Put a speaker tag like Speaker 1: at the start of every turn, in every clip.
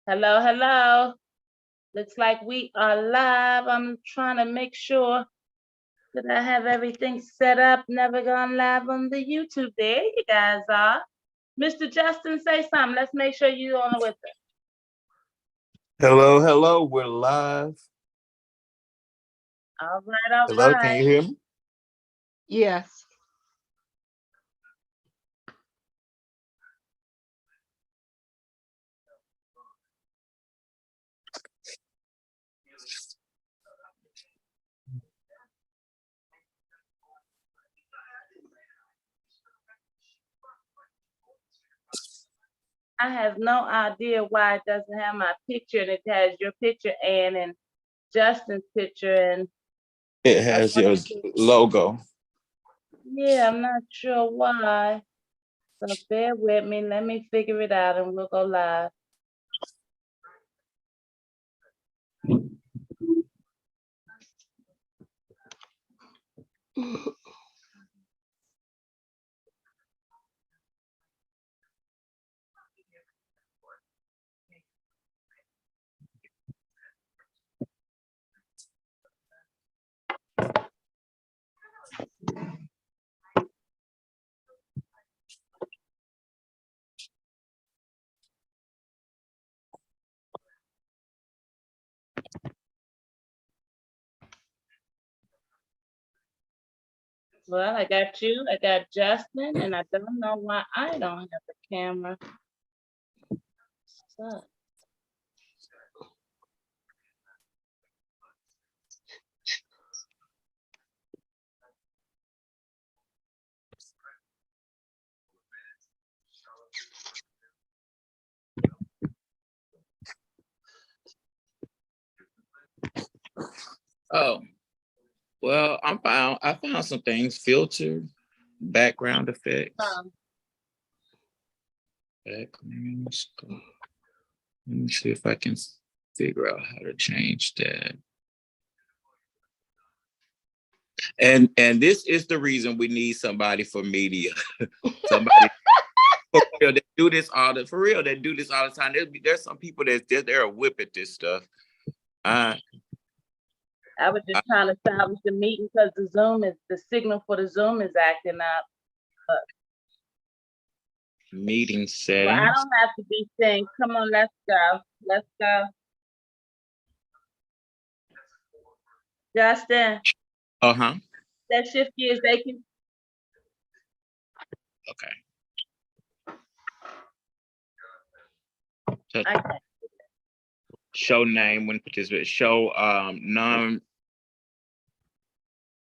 Speaker 1: Hello, hello. Looks like we are live. I'm trying to make sure that I have everything set up. Never gone live on the YouTube. There you guys are. Mr. Justin, say something. Let's make sure you're on with us.
Speaker 2: Hello, hello. We're live.
Speaker 1: All right, all
Speaker 2: hello,
Speaker 1: right.
Speaker 2: Can you hear me?
Speaker 3: Yes.
Speaker 1: I have no idea why it doesn't have my picture and it has your picture and Justin's picture and
Speaker 2: It has your logo.
Speaker 1: yeah, I'm not sure why. So bear with me. Let me figure it out and we'll go live. Well, I got you, I got Justin, and I don't know why I don't have the camera. So.
Speaker 2: Oh, well, I found some things. Filter, background effects. Background scope. Let me see if I can figure out how to change that. And this is the reason we need somebody for media. Somebody for real that do this all the time. There's some people they're a whip at this stuff.
Speaker 1: I was just trying to salvage the meeting because the signal for the Zoom is acting up.
Speaker 2: Meeting settings.
Speaker 1: Well, I don't have to be saying, come on, let's go. Let's go. Justin.
Speaker 2: Uh-huh.
Speaker 1: Let's shift gears. They can.
Speaker 2: Okay. Okay. Show name when participant. Show none.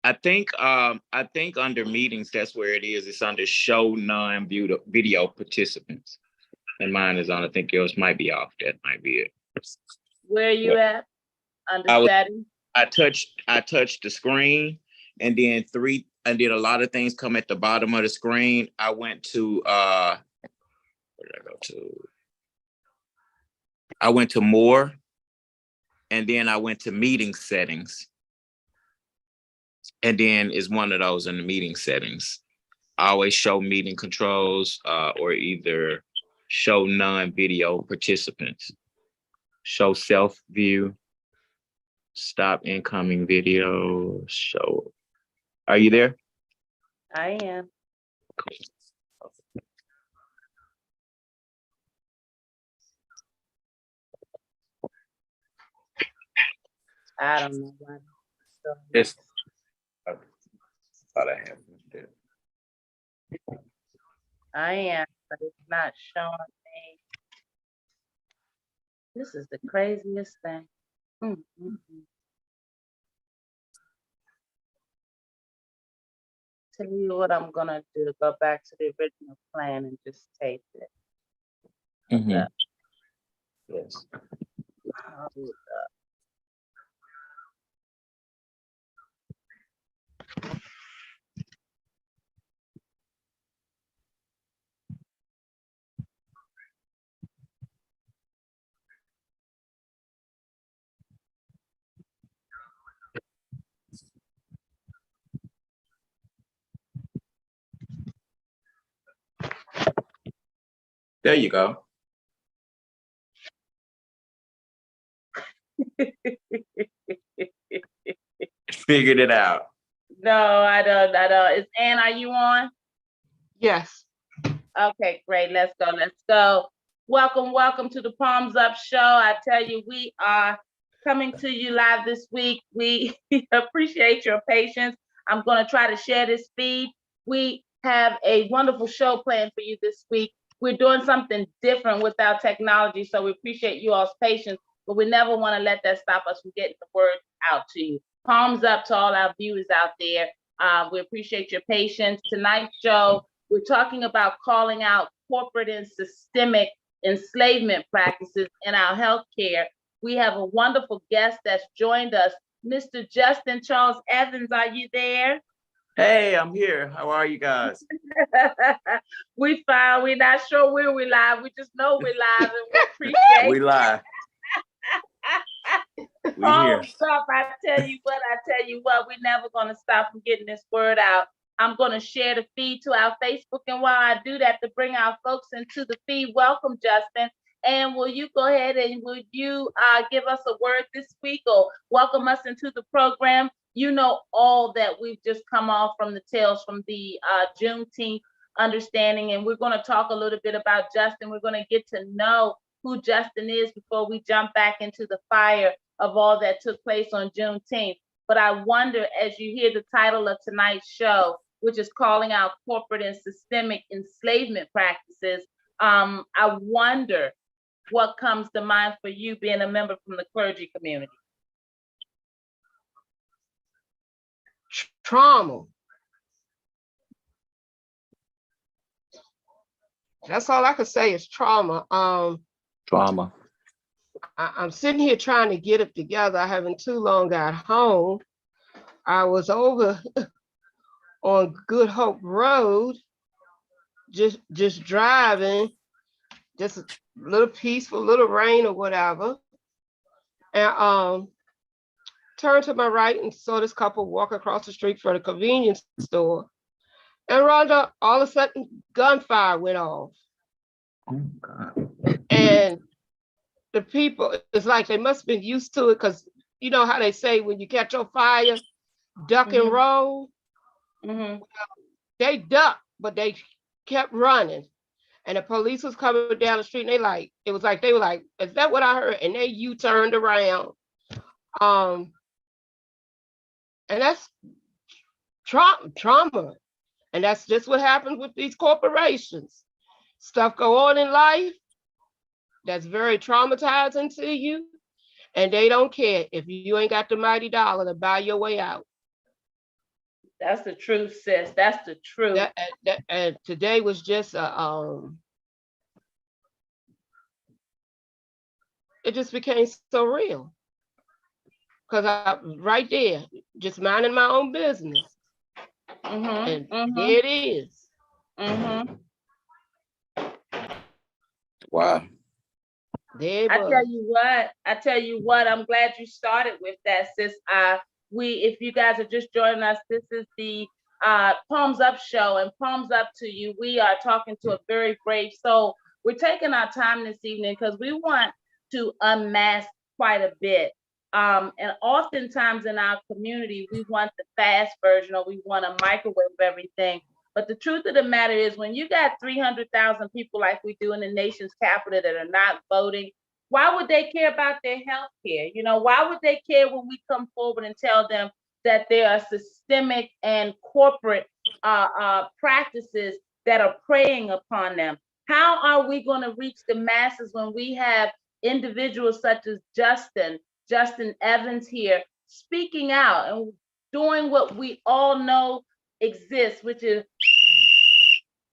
Speaker 2: I think under meetings, that's where it is. It's under show non-video participants. And mine is on, I think yours might be off. That might be it.
Speaker 1: Where are you at? Under settings?
Speaker 2: I touched the screen and then a lot of things come at the bottom of the screen. I went to where did I go to? I went to more and then I went to meeting settings. And then is one of those in the meeting settings. I always show meeting controls or either show non-video participants. Show self view. Stop incoming video. Show. Are you there?
Speaker 1: I am.
Speaker 2: Cool.
Speaker 1: I don't know why.
Speaker 2: Yes. I thought I had it.
Speaker 1: I am, but it's not showing me. This is the craziest thing. Tell you what I'm gonna do. Go back to the original plan and just tape it.
Speaker 2: Mm-hmm. Yes.
Speaker 1: I'll do that.
Speaker 2: There you go. Figured it out.
Speaker 1: No, I don't. Is Ann, are you on?
Speaker 3: Yes.
Speaker 1: Okay, great. Let's go. Let's go. Welcome to the Palms Up Show. I tell you, we are coming to you live this week. We appreciate your patience. I'm going to try to share this feed. We have a wonderful show planned for you this week. We're doing something different with our technology, so we appreciate you all's patience, but we never want to let that stop us from getting the word out to you. Palms up to all our viewers out there. We appreciate your patience. Tonight's show, we're talking about calling out corporate and systemic enslavement practices in our healthcare. We have a wonderful guest that's joined us, Mr. Justin Charles Evans. Are you there?
Speaker 2: Hey, I'm here. How are you guys?
Speaker 1: We fine. We're not sure where we live. We just know we're live, and we appreciate
Speaker 2: We live. We here.
Speaker 1: Stop. I tell you what, we're never going to stop from getting this word out. I'm going to share the feed to our Facebook, and while I do that, to bring our folks into the feed, welcome, Justin. And will you go ahead and will you give us a word this week or welcome us into the program? You know all that we've just come off from the tales from the Juneteenth understanding, and we're going to talk a little bit about Justin. We're going to get to know who Justin is before we jump back into the fire of all that took place on Juneteenth. But I wonder, as you hear the title of tonight's show, which is calling out corporate and systemic enslavement practices, I wonder what comes to mind for you being a member from the clergy community.
Speaker 3: Trauma. That's all I could say is trauma.
Speaker 2: Trauma.
Speaker 3: I'm sitting here trying to get it together. I haven't too long got home. I was over on Good Hope Road, just driving, just a little peaceful, little rain or whatever. And turned to my right and saw this couple walk across the street for the convenience store. And Rhonda, all of a sudden, gunfire went off.
Speaker 2: Oh, God.
Speaker 3: And the people, it's like they must have been used to it, because you know how they say when you catch on fire, duck and roll.
Speaker 1: Mm-hmm.
Speaker 3: They ducked, but they kept running. And the police was coming down the street, and they were like, is that what I heard? And they U-turned around. And that's trauma. And that's just what happens with these corporations. Stuff go on in life that's very traumatizing to you, and they don't care if you ain't got the mighty dollar to buy your way out.
Speaker 1: That's the truth, sis. That's the truth.
Speaker 3: And today was just it just became so real, because I was right there, just minding my own business. And here it is.
Speaker 2: Wow.
Speaker 3: There
Speaker 1: I tell you what, I'm glad you started with that, sis. If you guys are just joining us, this is the Palms Up Show, and Palms Up to you. We are talking to a very brave soul. We're taking our time this evening because we want to unmask quite a bit. And oftentimes in our community, we want the fast version, or we want to microwave everything. But the truth of the matter is, when you got 300,000 people like we do in the nation's capital that are not voting, why would they care about their health care? You know, why would they care when we come forward and tell them that there are systemic and corporate practices that are preying upon them? How are we going to reach the masses when we have individuals such as Justin Evans here, speaking out and doing what we all know exists, which is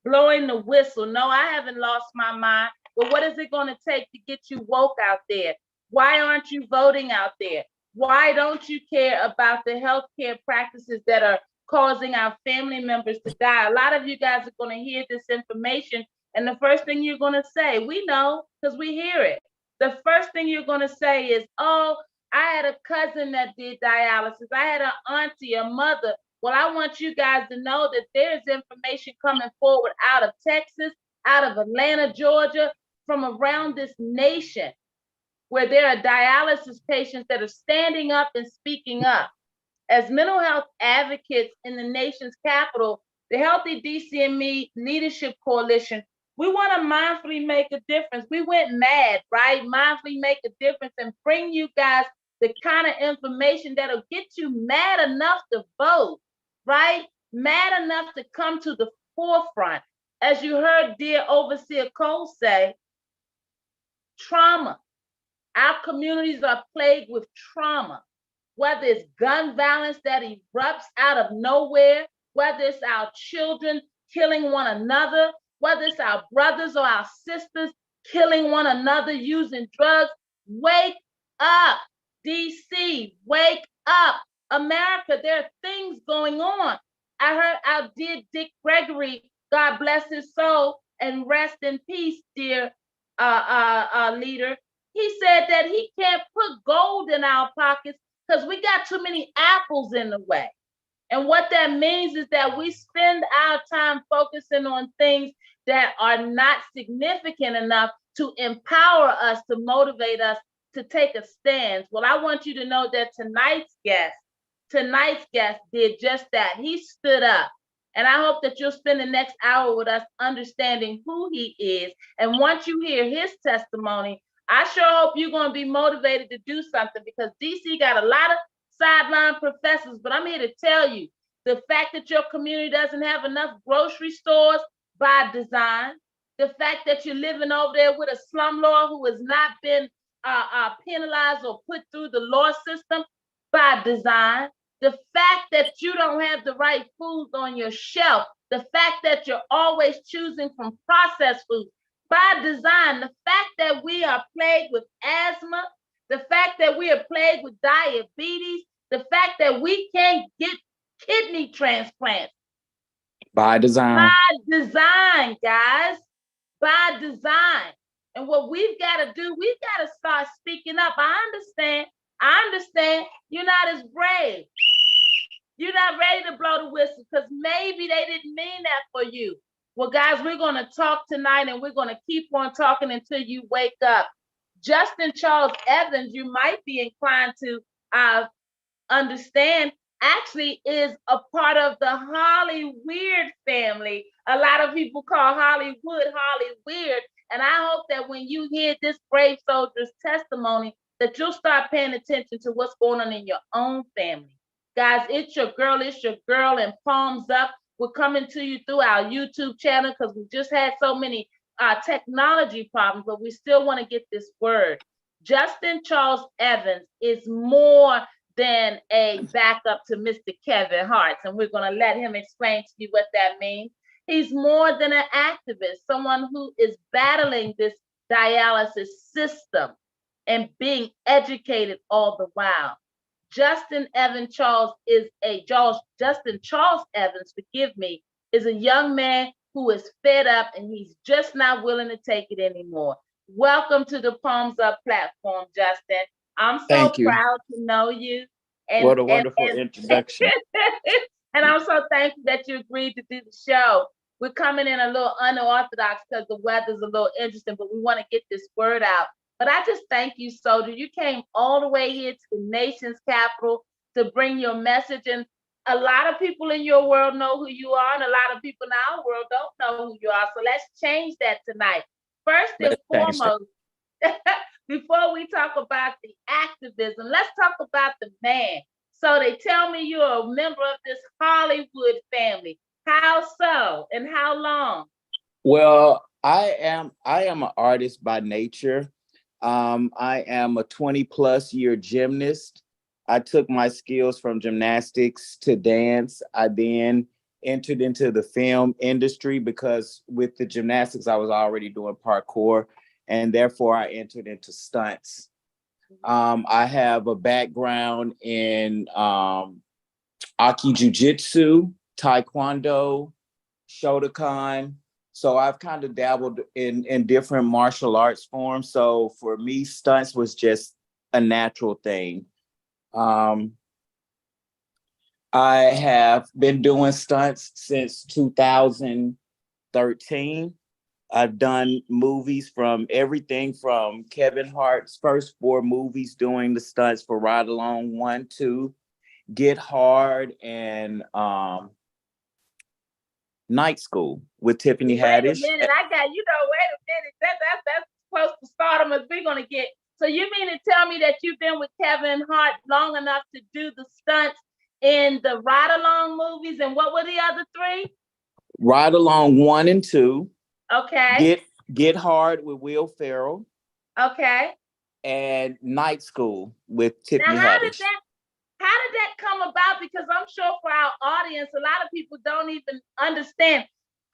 Speaker 1: blowing the whistle? No, I haven't lost my mind. But what is it going to take to get you woke out there? Why aren't you voting out there? Why don't you care about the healthcare practices that are causing our family members to die? A lot of you guys are going to hear this information, and the first thing you're going to say, we know because we hear it. The first thing you're going to say is, oh, I had a cousin that did dialysis. I had an auntie, a mother. Well, I want you guys to know that there's information coming forward out of Texas, out of Atlanta, Georgia, from around this nation, where there are dialysis patients that are standing up and speaking up. As mental health advocates in the nation's capital, the Healthy DCME Leadership Coalition, we want to mindfully make a difference. We went mad, right? Mindfully make a difference and bring you guys the kind of information that'll get you mad enough to vote, right? Mad enough to come to the forefront. As you heard dear Overseer Cole say, trauma. Our communities are plagued with trauma, whether it's gun violence that erupts out of nowhere, whether it's our children killing one another, whether it's our brothers or our sisters killing one another using drugs. Wake up, DC, wake up. America, there are things going on. I heard our dear Dick Gregory, God bless his soul and rest in peace, dear leader. He said that he can't put gold in our pockets because we got too many apples in the way. And what that means is that we spend our time focusing on things that are not significant enough to empower us, to motivate us to take a stance. Well, I want you to know that tonight's guest did just that. He stood up. And I hope that you'll spend the next hour with us understanding who he is. And once you hear his testimony, I sure hope you're going to be motivated to do something, because DC got a lot of sideline professors, but I'm here to tell you, the fact that your community doesn't have enough grocery stores by design, the fact that you're living over there with a slumlord who has not been penalized or put through the law system by design, the fact that you don't have the right foods on your shelf, the fact that you're always choosing from processed foods by design, the fact that we are plagued with asthma, the fact that we are plagued with diabetes, the fact that we can't get kidney transplants.
Speaker 2: By design.
Speaker 1: By design, guys. By design. And what we've got to do, we've got to start speaking up. I understand you're not as brave. You're not ready to blow the whistle because maybe they didn't mean that for you. Well, guys, we're going to talk tonight and we're going to keep on talking until you wake up. Justin Charles Evans, you might be inclined to understand, actually is a part of the Holly Weird family. A lot of people call Hollywood Holly Weird. And I hope that when you hear this brave soldier's testimony, that you'll start paying attention to what's going on in your own family. Guys, it's your girl, and Palms Up. We're coming to you through our YouTube channel because we just had so many technology problems, but we still want to get this word. Justin Charles Evans is more than a backup to Mr. Kevin Hart, and we're going to let him explain to you what that means. He's more than an activist, someone who is battling this dialysis system and being educated all the while. Justin Charles Evans, forgive me, is a young man who is fed up and he's just not willing to take it anymore. Welcome to the Palms Up platform, Justin. I'm so proud to know you. And,
Speaker 2: what a wonderful introduction.
Speaker 1: And I'm so thankful that you agreed to do the show. We're coming in a little unorthodox because the weather's a little interesting, but we want to get this word out. But I just thank you, Soldier. You came all the way here to the nation's capital to bring your message. And a lot of people in your world know who you are, and a lot of people in our world don't know who you are. So let's change that tonight. First and foremost, before we talk about the activism, let's talk about the man. So they tell me you're a member of this Hollywood family. How so, and how long?
Speaker 2: Well, I am an artist by nature. I am a 20+ year gymnast. I took my skills from gymnastics to dance. I then entered into the film industry because with the gymnastics, I was already doing parkour, and therefore I entered into stunts. I have a background in Aki Jiu-Jitsu, Taekwondo, Shotokan. So I've kind of dabbled in different martial arts forms. So for me, stunts was just a natural thing. I have been doing stunts since 2013. I've done movies from everything from Kevin Hart's first 4 movies, doing the stunts for Ride Along 1, 2, Get Hard, and Night School with Tiffany
Speaker 1: Wait a
Speaker 2: Haddish.
Speaker 1: minute, wait a minute. That's close to stardom as we're gonna get. So you mean to tell me that you've been with Kevin Hart long enough to do the stunts in the Ride Along movies, and what were the other 3?
Speaker 2: Ride Along 1 and 2.
Speaker 1: Okay.
Speaker 2: Get Hard with Will Ferrell,
Speaker 1: Okay.
Speaker 2: and Night School with
Speaker 1: Now,
Speaker 2: Tiffany
Speaker 1: how did
Speaker 2: Haddish.
Speaker 1: that come about? Because I'm sure for our audience, a lot of people don't even understand.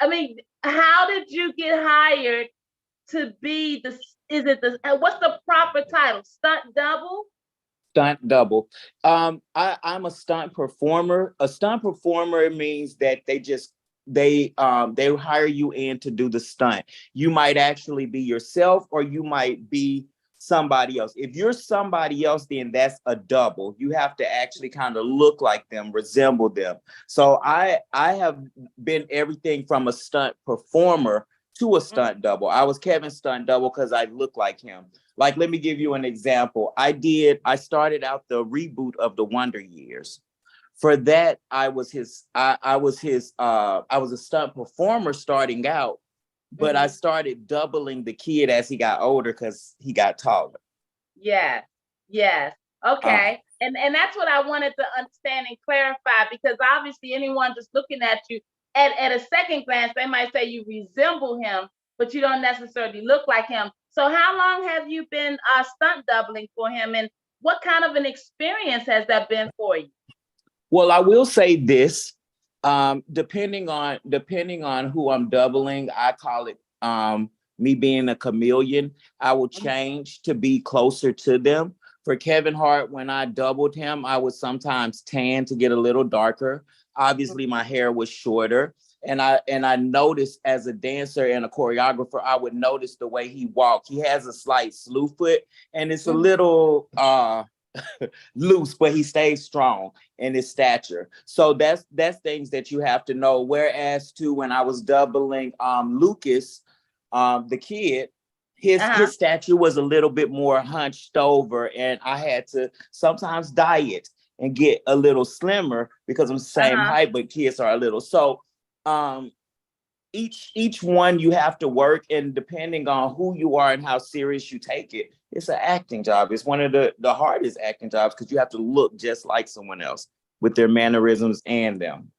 Speaker 1: I mean, how did you get hired to be what's the proper title? Stunt double?
Speaker 2: Stunt double. I'm a stunt performer. A stunt performer means that they hire you in to do the stunt. You might actually be yourself, or you might be somebody else. If you're somebody else, then that's a double. You have to actually kind of look like them, resemble them. So I have been everything from a stunt performer to a stunt double. I was Kevin's stunt double because I look like him. Like, let me give you an example. I started out the reboot of the Wonder Years. For that, I was a stunt performer starting out, but I started doubling the kid as he got older because he got taller.
Speaker 1: Yes. Okay. And that's what I wanted to understand and clarify, because obviously anyone just looking at you at a second glance, they might say you resemble him, but you don't necessarily look like him. So how long have you been stunt doubling for him, and what kind of an experience has that been for you?
Speaker 2: Well, I will say this, depending on who I'm doubling, I call it me being a chameleon. I will change to be closer to them. For Kevin Hart, when I doubled him, I would sometimes tan to get a little darker. Obviously, my hair was shorter. And I noticed, as a dancer and a choreographer, I would notice the way he walked. He has a slight slew foot, and it's a little loose, but he stays strong in his stature. So that's things that you have to know. Whereas too, when I was doubling Lucas, the kid, his stature was a little bit more hunched over, and I had to sometimes diet and get a little slimmer because I'm the same height, but kids are a little. So each one you have to work, and depending on who you are and how serious you take it, it's an acting job. It's one of the hardest acting jobs, because you have to look just like someone else with their mannerisms and them,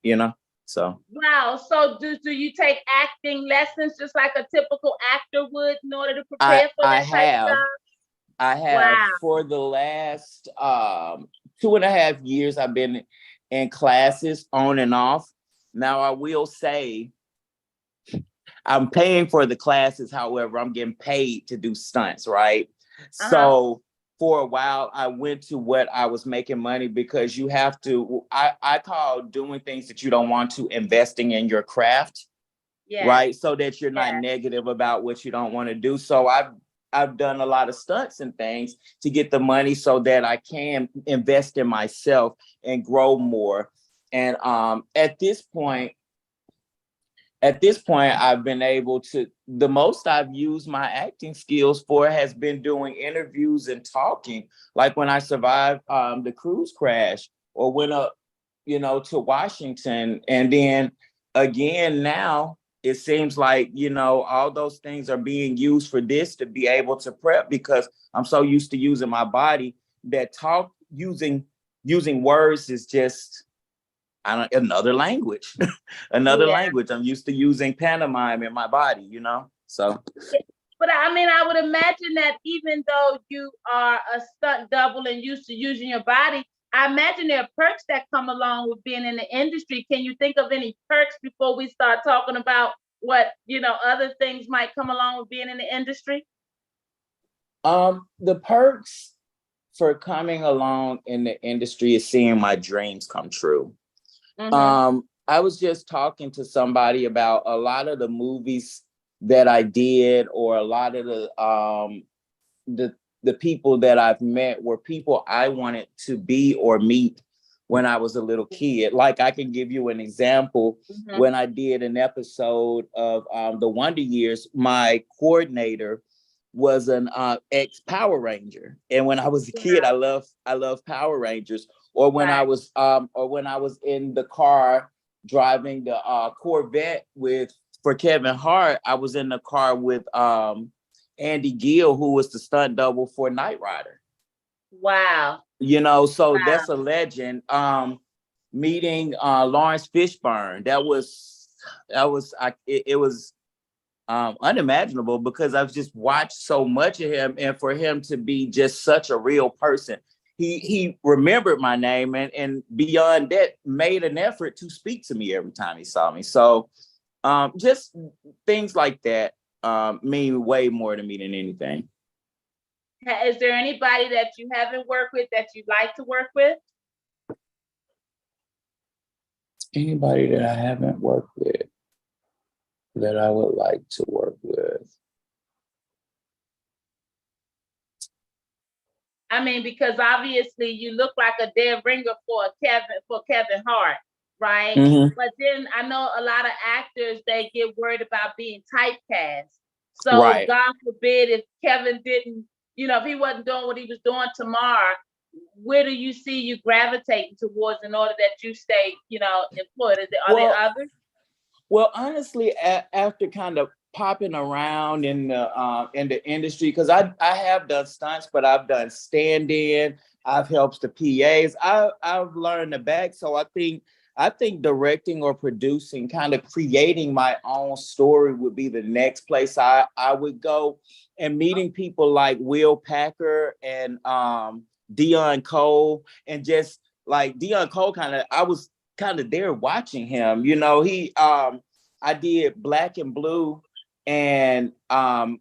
Speaker 2: so.
Speaker 1: Wow. So do you take acting lessons just like a typical actor would in order to prepare for that type of job?
Speaker 2: I have.
Speaker 1: Wow.
Speaker 2: For the last 2.5 years, I've been in classes on and off. Now, I will say I'm paying for the classes. However, I'm getting paid to do stunts, right? So for a while, I went to what I was making money, because you have to, I call doing things that you don't want to investing in your craft, right? So that you're not negative about what you don't want to do. So I've done a lot of stunts and things to get the money so that I can invest in myself and grow more. And at this point, I've been able to, the most I've used my acting skills for has been doing interviews and talking. Like when I survived the cruise crash, or went up, to Washington. And then again, now it seems like, all those things are being used for this, to be able to prep, because I'm so used to using my body that using words is just, another language. Language. I'm used to using pantomime in my body, so.
Speaker 1: But I mean, I would imagine that even though you are a stunt double and used to using your body, I imagine there are perks that come along with being in the industry. Can you think of any perks before we start talking about what, other things might come along with being in the industry?
Speaker 2: The perks for coming along in the industry is seeing my dreams come true. I was just talking to somebody about a lot of the movies that I did, or a lot of the people that I've met were people I wanted to be or meet
Speaker 4: when I was a little kid. Like I can give you an example.
Speaker 1: Mhm.
Speaker 4: When I did an episode of the Wonder Years, my coordinator was an ex Power Ranger, and when I was a kid, I love Power Rangers. Or when I
Speaker 1: Right.
Speaker 4: was in the car driving the Corvette for Kevin Hart, I was in the car with Andy Gill, who was the stunt double for Knight Rider.
Speaker 1: Wow.
Speaker 4: You know, so
Speaker 1: Wow.
Speaker 4: that's a legend. Meeting Lawrence Fishburne, it was unimaginable, because I've just watched so much of him, and for him to be just such a real person. He remembered my name, and beyond that, made an effort to speak to me every time he saw me. So just things like that mean way more to me than anything.
Speaker 1: Is there anybody that you haven't worked with that you'd like to work with?
Speaker 4: Anybody that I haven't worked with that I would like to work with?
Speaker 1: I mean, because obviously you look like a dead ringer for Kevin Hart, right?
Speaker 4: Mhm.
Speaker 1: But then I know a lot of actors, they get worried about being typecast. So
Speaker 4: Right.
Speaker 1: God forbid if Kevin didn't, if he wasn't doing what he was doing tomorrow, where do you see you gravitating towards in order that you stay, employed? Are there others?
Speaker 4: Well, honestly, after kind of popping around in the industry, because I have done stunts, but I've done stand-in, I've helped the PAs, I've learned the back. So I think directing or producing, kind of creating my own story would be the next place I would go. And meeting people like Will Packer and Dion Cole, and just like Dion Cole, I was kind of there watching him. I did Black and Blue, and I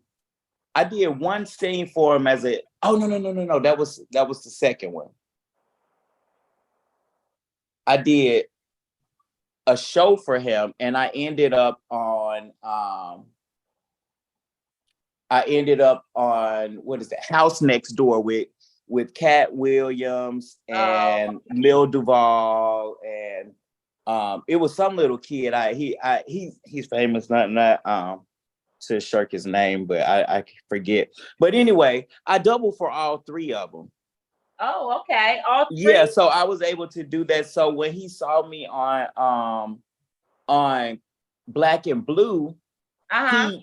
Speaker 4: did one scene for him as a no, that was the second one. I did a show for him, and I ended up on what is it, House Next Door with Cat Williams and Lil Duval, and it was some little kid. He's famous, not to shirk his name, but I forget. But anyway, I doubled for all three of them.
Speaker 1: Oh, okay. All three?
Speaker 4: Yeah, so I was able to do that. So when he saw me on Black and Blue,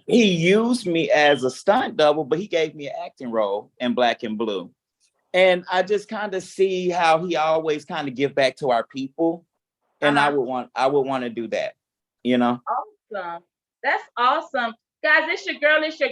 Speaker 4: he used me as a stunt double, but he gave me an acting role in Black and Blue. And I just kind of see how he always kind of give back to our people. And I would want to do that,
Speaker 1: Awesome. That's awesome. Guys, it's your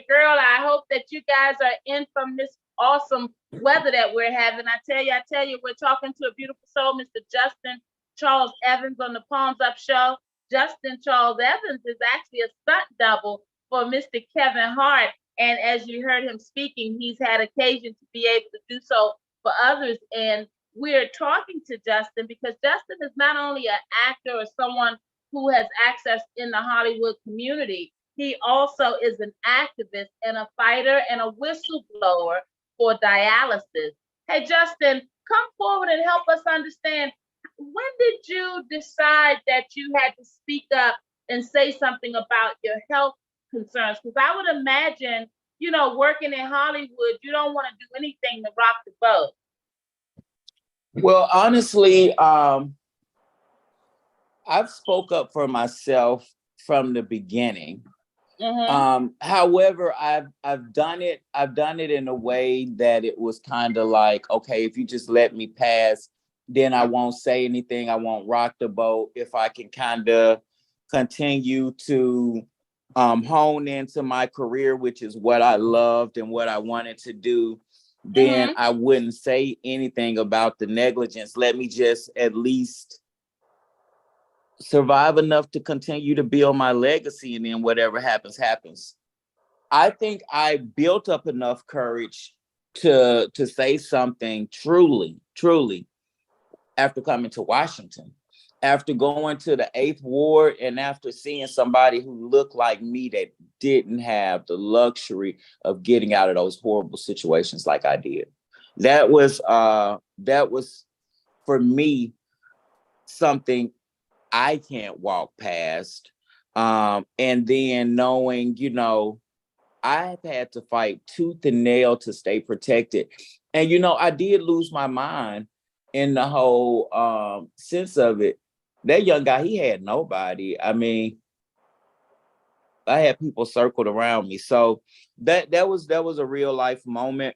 Speaker 1: girl. I hope that you guys are in from this awesome weather that we're having. I tell you, we're talking to a beautiful soul, Mr. Justin Charles Evans on the Palms Up Show. Justin Charles Evans is actually a stunt double for Mr. Kevin Hart. And as you heard him speaking, he's had occasion to be able to do so for others. And we're talking to Justin because Justin is not only an actor or someone who has access in the Hollywood community, he also is an activist and a fighter and a whistleblower for dialysis. Hey, Justin, come forward and help us understand, when did you decide that you had to speak up and say something about your health concerns? Because I would imagine, working in Hollywood, you don't want to do anything to rock the boat.
Speaker 4: Well, honestly, I've spoke up for myself from the beginning.
Speaker 1: Mm-hmm.
Speaker 4: However, I've done it in a way that it was kind of like, okay, if you just let me pass, then I won't say anything. I won't rock the boat. If I can kind of continue to hone into my career, which is what I loved and what I wanted to do, then I wouldn't say anything about the negligence. Let me just at least survive enough to continue to build my legacy, and then whatever happens, happens. I think I built up enough courage to say something truly after coming to Washington, after going to the 8th Ward, and after seeing somebody who looked like me that didn't have the luxury of getting out of those horrible situations like I did. That was for me something I can't walk past. And then knowing, I've had to fight tooth and nail to stay protected. And, I did lose my mind in the whole sense of it. That young guy, he had nobody. I mean, I had people circled around me. So that was a real life moment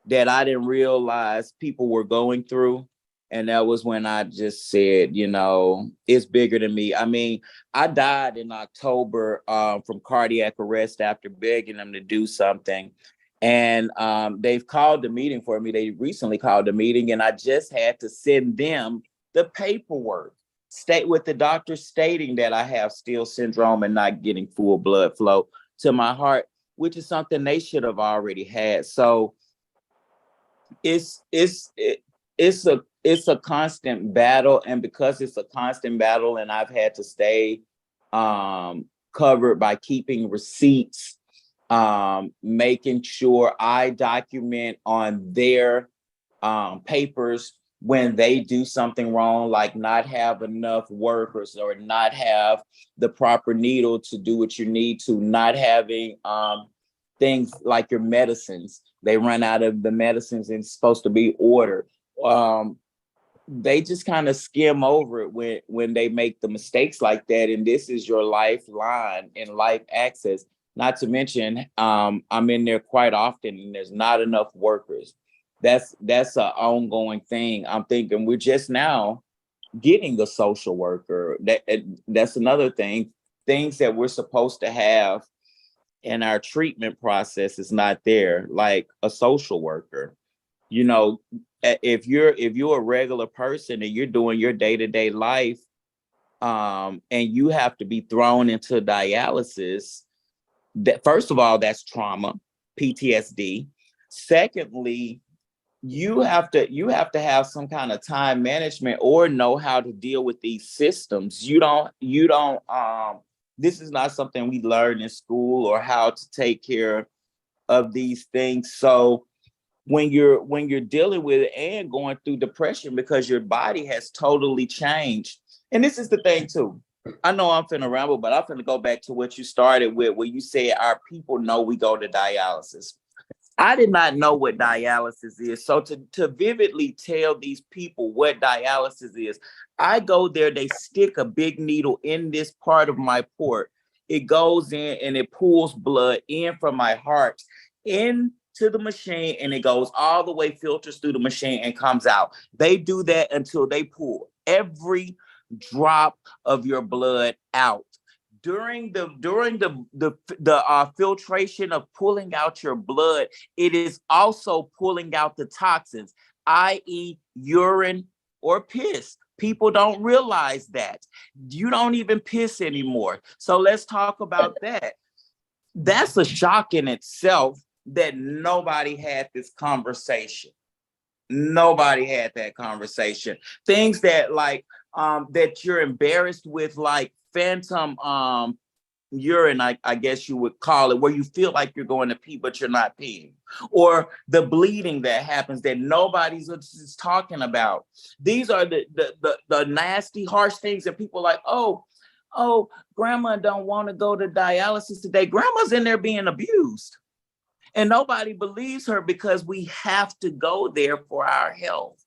Speaker 4: that I didn't realize people were going through. And that was when I just said, it's bigger than me. I mean, I died in October from cardiac arrest after begging them to do something. And they've called the meeting for me. They recently called the meeting, and I just had to send them the paperwork, state with the doctor stating that I have Steele syndrome and not getting full blood flow to my heart, which is something they should have already had. So it's a constant battle, and because it's a constant battle, and I've had to stay covered by keeping receipts, making sure I document on their papers when they do something wrong, like not have enough workers or not have the proper needle to do what you need to, not having things like your medicines. They run out of the medicines and it's supposed to be ordered. They just kind of skim over it when they make the mistakes like that. And this is your lifeline and life access. Not to mention, I'm in there quite often and there's not enough workers. That's an ongoing thing. I'm thinking we're just now getting a social worker. That's another thing. Things that we're supposed to have in our treatment process is not there, like a social worker. If you're a regular person and you're doing your day-to-day life, and you have to be thrown into dialysis, that first of all, that's trauma, PTSD. Secondly, you have to have some kind of time management or know how to deal with these systems. You don't this is not something we learn in school, or how to take care of these things. So when you're dealing with it and going through depression because your body has totally changed. And this is the thing too. I know I'm finna ramble, but I'm finna go back to what you started with, where you said our people know we go to dialysis. I did not know what dialysis is. So to vividly tell these people what dialysis is, I go there, they stick a big needle in this part of my port. It goes in and it pulls blood in from my heart into the machine, and it goes all the way, filters through the machine and comes out. They do that until they pull every drop of your blood out. During the filtration of pulling out your blood, it is also pulling out the toxins, i.e. urine or piss. People don't realize that. You don't even piss anymore. So let's talk about that. That's a shock in itself that nobody had this conversation. Nobody had that conversation. Things that that you're embarrassed with, like phantom urine, I guess you would call it, where you feel like you're going to pee but you're not peeing, or the bleeding that happens that nobody's just talking about. These are the nasty, harsh things that people like, oh, grandma don't want to go to dialysis today. Grandma's in there being abused, and nobody believes her because we have to go there for our health.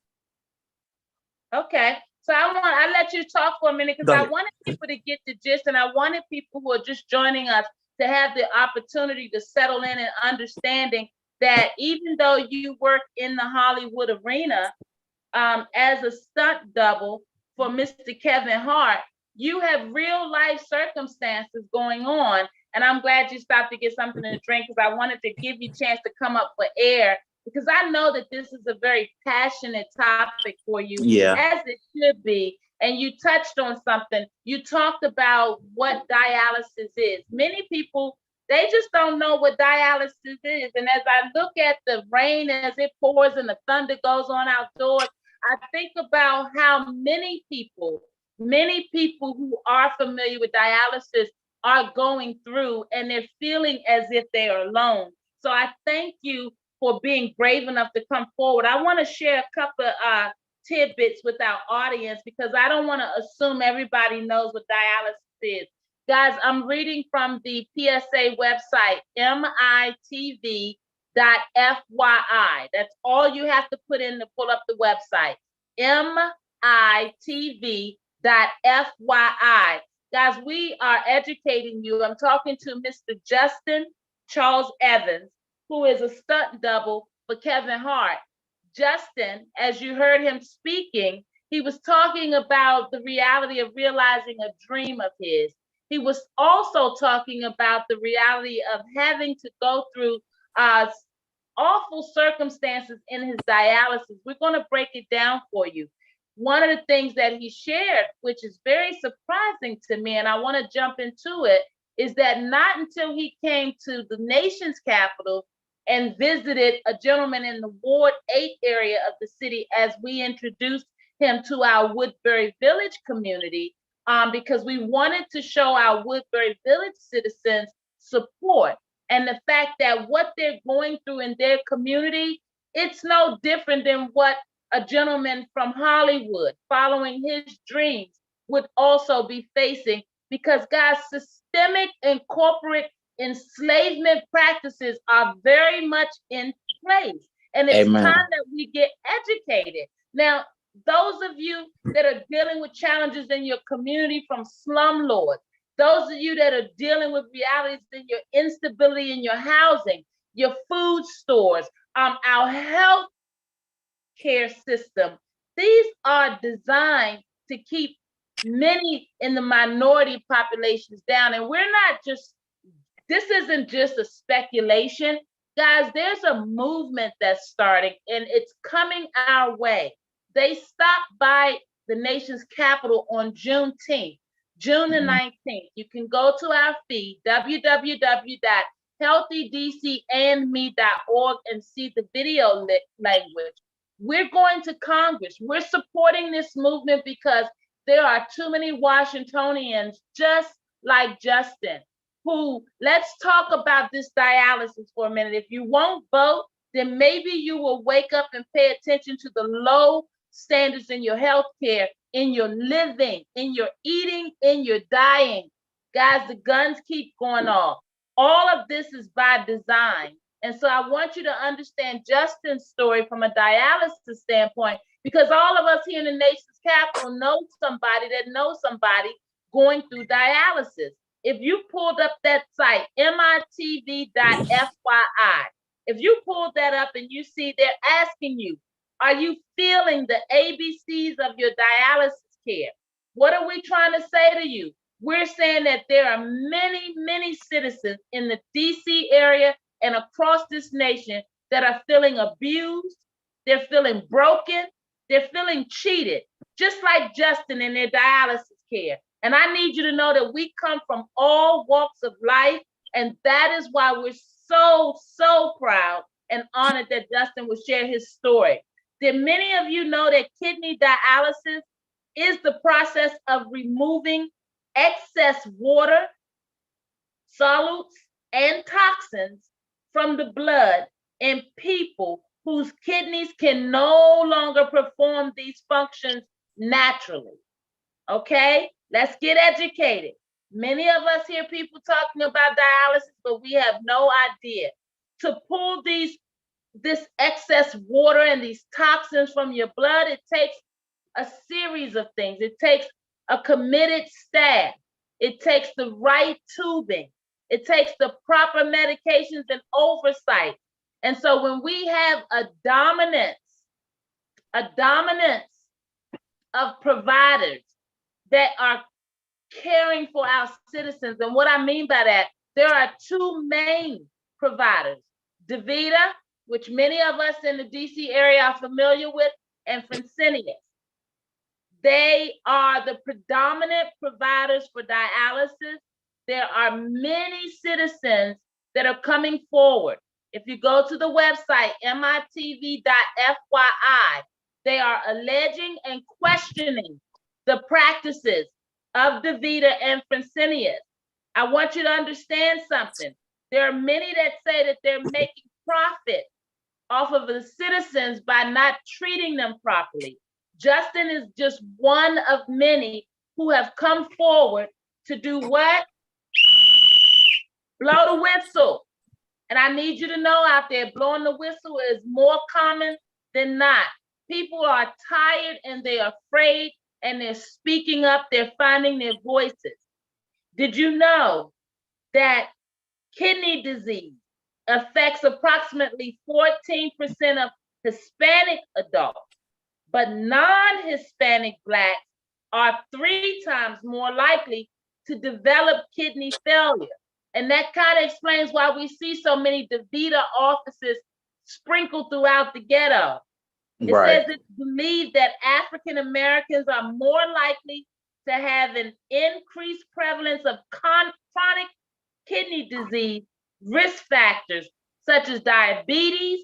Speaker 1: Okay. So I let you talk for a minute because I wanted people to get the gist, and I wanted people who are just joining us to have the opportunity to settle in and understanding that even though you work in the Hollywood arena as a stunt double for Mr. Kevin Hart, you have real life circumstances going on. And I'm glad you stopped to get something to drink, because I wanted to give you a chance to come up for air, because I know that this is a very passionate topic for you, as it should be. And you touched on something. You talked about what dialysis is. Many people, they just don't know what dialysis is. And as I look at the rain as it pours and the thunder goes on outdoors, I think about how many people who are familiar with dialysis are going through, and they're feeling as if they are alone. So I thank you for being brave enough to come forward. I want to share a couple of tidbits with our audience because I don't want to assume everybody knows what dialysis is. Guys, I'm reading from the PSA website, mitv.fyi. That's all you have to put in to pull up the website, mitv.fyi. Guys, we are educating you. I'm talking to Mr. Justin Charles Evans, who is a stunt double for Kevin Hart. Justin, as you heard him speaking, he was talking about the reality of realizing a dream of his. He was also talking about the reality of having to go through awful circumstances in his dialysis. We're going to break it down for you. One of the things that he shared, which is very surprising to me, and I want to jump into it, is that not until he came to the nation's capital and visited a gentleman in the Ward 8 area of the city as we introduced him to our Woodbury Village community, because we wanted to show our Woodbury Village citizens support and the fact that what they're going through in their community, it's no different than what a gentleman from Hollywood following his dreams would also be facing, because guys, systemic and corporate enslavement practices are very much in place. And it's
Speaker 2: Amen.
Speaker 1: time that we get educated. Now, those of you that are dealing with challenges in your community from slumlords, those of you that are dealing with realities in your instability in your housing, your food stores, our health care system, these are designed to keep many in the minority populations down. And we're not just, this isn't just a speculation. Guys, there's a movement that's starting and it's coming our way. They stopped by the nation's capital on Juneteenth, June the 19th. You can go to our feed, www.healthydcandme.org, and see the video language. We're going to Congress. We're supporting this movement because there are too many Washingtonians just like Justin, who, let's talk about this dialysis for a minute. If you won't vote, then maybe you will wake up and pay attention to the low standards in your health care, in your living, in your eating, in your dying. Guys, the guns keep going off. All of this is by design. And so I want you to understand Justin's story from a dialysis standpoint, because all of us here in the nation's capital know somebody that knows somebody going through dialysis. If you pulled up that site, mitv.fyi, if you pulled that up and you see they're asking you, are you feeling the ABCs of your dialysis care? What are we trying to say to you? We're saying that there are many, many citizens in the DC area and across this nation that are feeling abused, they're feeling broken, they're feeling cheated, just like Justin in their dialysis care. And I need you to know that we come from all walks of life, and that is why we're so, so proud and honored that Justin will share his story. Did many of you know that kidney dialysis is the process of removing excess water, solutes, and toxins from the blood in people whose kidneys can no longer perform these functions naturally? Okay, let's get educated. Many of us hear people talking about dialysis, but we have no idea. To pull this excess water and these toxins from your blood, it takes a series of things. It takes a committed staff. It takes the right tubing. It takes the proper medications and oversight. And so when we have a dominance of providers that are caring for our citizens, and what I mean by that, there are two main providers, DaVita, which many of us in the DC area are familiar with, and Fresenius. They are the predominant providers for dialysis. There are many citizens that are coming forward. If you go to the website, mitv.fyi, they are alleging and questioning the practices of DaVita and Fresenius. I want you to understand something. There are many that say that they're making profit off of the citizens by not treating them properly. Justin is just one of many who have come forward to do what? Blow the whistle. And I need you to know out there, blowing the whistle is more common than not. People are tired and they're afraid and they're speaking up, they're finding their voices. Did you know that kidney disease affects approximately 14% of Hispanic adults, but non-Hispanic Blacks are 3 times more likely to develop kidney failure? And that kind of explains why we see so many DaVita offices sprinkled throughout the ghetto. It says it's believed that African Americans are more likely to have an increased prevalence of chronic kidney disease risk factors such as diabetes,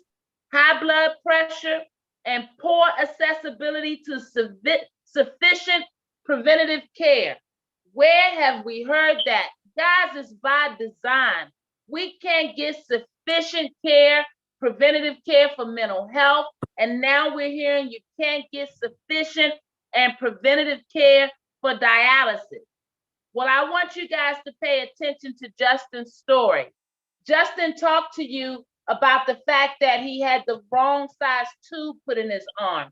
Speaker 1: high blood pressure, and poor accessibility to sufficient preventative care. Where have we heard that? Guys, it's by design. We can't get sufficient care, preventative care for mental health, and now we're hearing you can't get sufficient and preventative care for dialysis. Well, I want you guys to pay attention to Justin's story. Justin talked to you about the fact that he had the wrong size tube put in his arm.